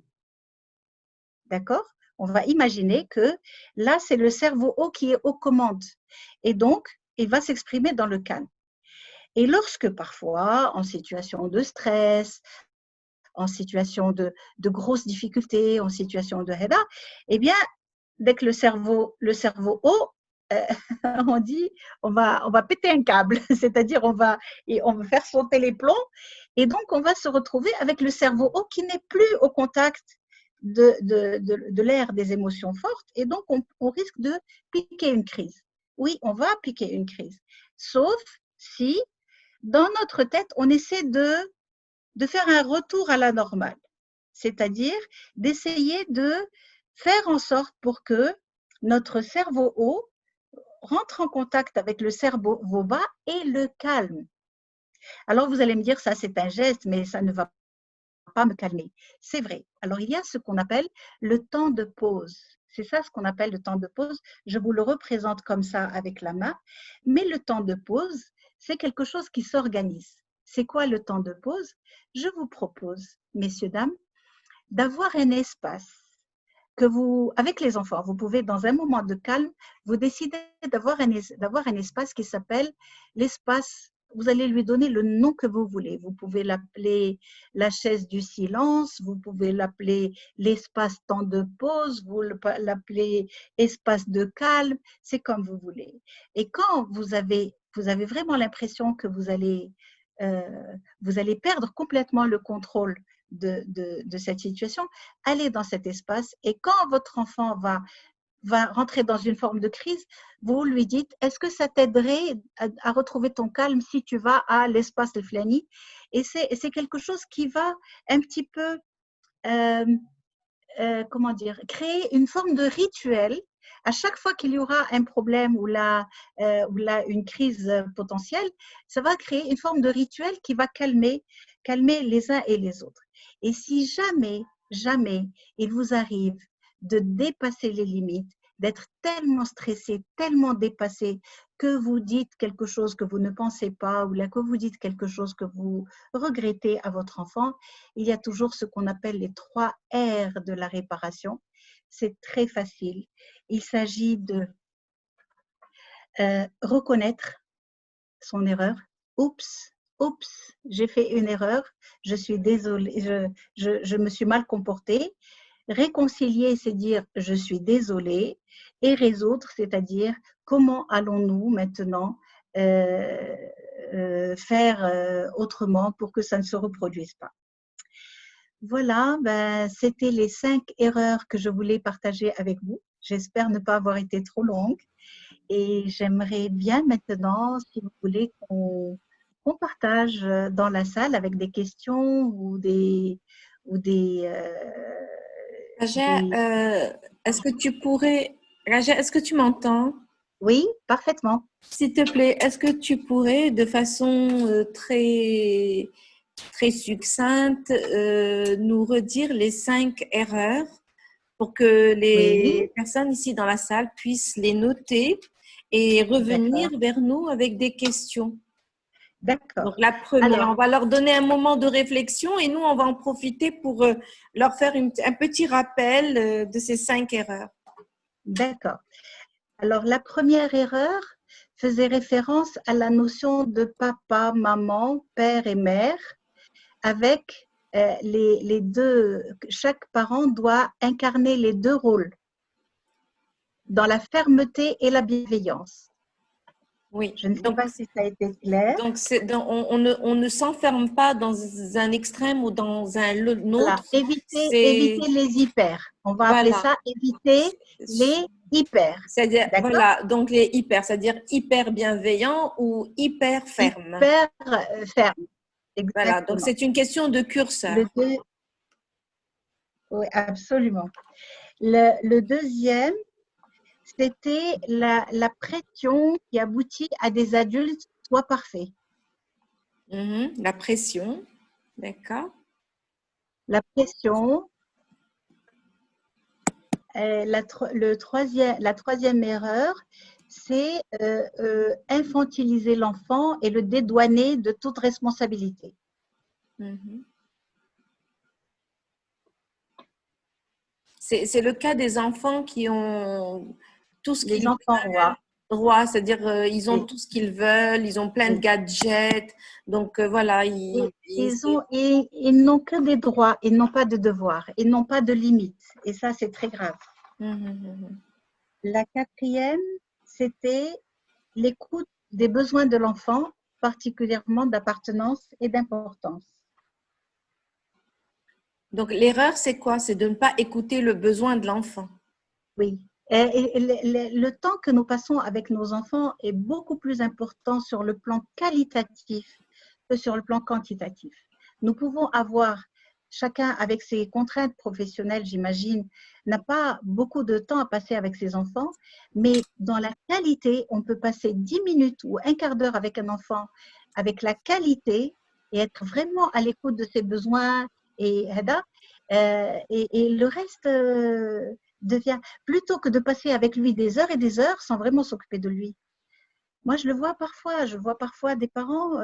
D'accord? On va imaginer que là, c'est le cerveau haut qui est aux commandes. Et donc, il va s'exprimer dans le calme. Et lorsque parfois, en situation de stress, en situation de grosses difficultés, en situation de héda, eh bien, dès que le cerveau haut, on dit, on va péter un câble, c'est-à-dire on va faire sauter les plombs, et donc on va se retrouver avec le cerveau haut qui n'est plus au contact de l'air des émotions fortes, et donc on risque de piquer une crise. Oui, on va piquer une crise, sauf si dans notre tête, on essaie de faire un retour à la normale, c'est-à-dire d'essayer de faire en sorte pour que notre cerveau haut rentre en contact avec le cerveau bas et le calme. Alors vous allez me dire, ça c'est un geste, mais ça ne va pas me calmer. C'est vrai. Alors il y a ce qu'on appelle le temps de pause. C'est ça ce qu'on appelle le temps de pause. Je vous le représente comme ça avec la main, mais le temps de pause, c'est quelque chose qui s'organise. C'est quoi le temps de pause? Je vous propose, messieurs, dames, d'avoir un espace que vous, avec les enfants, vous pouvez, dans un moment de calme, vous décidez d'avoir un espace qui s'appelle l'espace, vous allez lui donner le nom que vous voulez. Vous pouvez l'appeler la chaise du silence, vous pouvez l'appeler l'espace temps de pause, vous l'appelez espace de calme, c'est comme vous voulez. Et quand vous avez vraiment l'impression que vous allez perdre complètement le contrôle de cette situation, allez dans cet espace et quand votre enfant va rentrer dans une forme de crise, vous lui dites, est-ce que ça t'aiderait à retrouver ton calme si tu vas à l'espace de Flani? Et c'est quelque chose qui va un petit peu, comment dire, créer une forme de rituel. À chaque fois qu'il y aura un problème ou là une crise potentielle, ça va créer une forme de rituel qui va calmer les uns et les autres. Et si jamais il vous arrive de dépasser les limites, d'être tellement stressé, tellement dépassé, que vous dites quelque chose que vous ne pensez pas ou là que vous dites quelque chose que vous regrettez à votre enfant, il y a toujours ce qu'on appelle les 3 R de la réparation. C'est très facile. Il s'agit de reconnaître son erreur. Oups, j'ai fait une erreur, je suis désolée, je me suis mal comportée. Réconcilier, c'est dire je suis désolée, et résoudre, c'est-à-dire comment allons-nous maintenant faire autrement pour que ça ne se reproduise pas. Voilà, c'était les 5 erreurs que je voulais partager avec vous. J'espère ne pas avoir été trop longue. Et j'aimerais bien maintenant, si vous voulez, qu'on partage dans la salle avec des questions ou des Raja, Raja, est-ce que tu m'entends? Oui, parfaitement. S'il te plaît, est-ce que tu pourrais, de façon très, très succincte, nous redire les 5 erreurs pour que Oui, les personnes ici dans la salle puissent les noter et revenir d'accord, vers nous avec des questions? Donc, d'accord. la première, on Alors, va leur donner un moment de réflexion et nous, on va en profiter pour leur faire un petit rappel de ces 5 erreurs. d'accord. Alors, la première erreur faisait référence à la notion de papa, maman, père et mère, avec les deux, chaque parent doit incarner les 2 rôles dans la fermeté et la bienveillance. Oui. Je ne sais pas si ça a été clair. Donc, on ne s'enferme pas dans un extrême ou dans un Voilà, autre. éviter les hyper. On va appeler Voilà. ça éviter les hyper. C'est-à-dire, D'accord? voilà, donc les hyper, c'est-à-dire hyper bienveillant ou hyper ferme. Hyper ferme. Voilà, donc Exactement. c'est une question de curseur. Oui, absolument. Le deuxième, c'était la pression qui aboutit à des adultes soit parfaits. La pression, d'accord. La pression. La troisième erreur, c'est infantiliser l'enfant et le dédouaner de toute responsabilité. C'est le cas des enfants qui ont tout ce qu'ils enfants rois. Rois, c'est-à-dire ils ont Oui. tout ce qu'ils veulent, ils ont plein de Oui. gadgets. Donc voilà, ils n'ont que des droits, ils n'ont pas de devoirs, ils n'ont pas de limites. Et ça, c'est très grave. La quatrième, c'était l'écoute des besoins de l'enfant, particulièrement d'appartenance et d'importance. Donc l'erreur, c'est quoi? C'est de ne pas écouter le besoin de l'enfant. Oui. Et le temps que nous passons avec nos enfants est beaucoup plus important sur le plan qualitatif que sur le plan quantitatif. Nous pouvons avoir, chacun avec ses contraintes professionnelles, j'imagine, n'a pas beaucoup de temps à passer avec ses enfants, mais dans la qualité, on peut passer 10 minutes ou un quart d'heure avec un enfant, avec la qualité, et être vraiment à l'écoute de ses besoins, et le reste devient, plutôt que de passer avec lui des heures et des heures sans vraiment s'occuper de lui. Moi, je vois parfois des parents,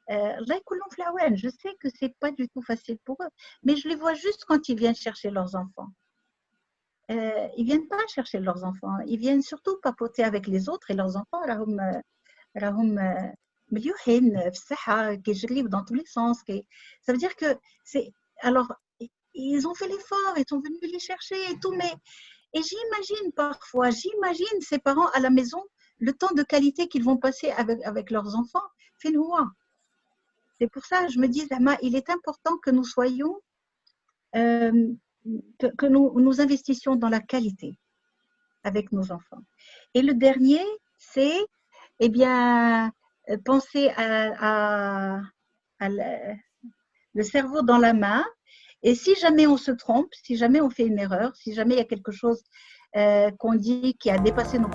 je sais que c'est pas du tout facile pour eux, mais je les vois juste quand ils viennent chercher leurs enfants. Ils viennent pas chercher leurs enfants, ils viennent surtout papoter avec les autres et leurs enfants, dans tous les sens. Ça veut dire que c'est, alors, ils ont fait l'effort, ils sont venus les chercher et tout, mais et j'imagine ces parents à la maison, le temps de qualité qu'ils vont passer avec leurs enfants. C'est pour ça que je me dis, Zama, il est important que nous soyons, que nous investissions dans la qualité avec nos enfants. Et le dernier, c'est, eh bien, penser à le cerveau dans la main. Et si jamais on se trompe, si jamais on fait une erreur, si jamais il y a quelque chose qu'on dit qui a dépassé nos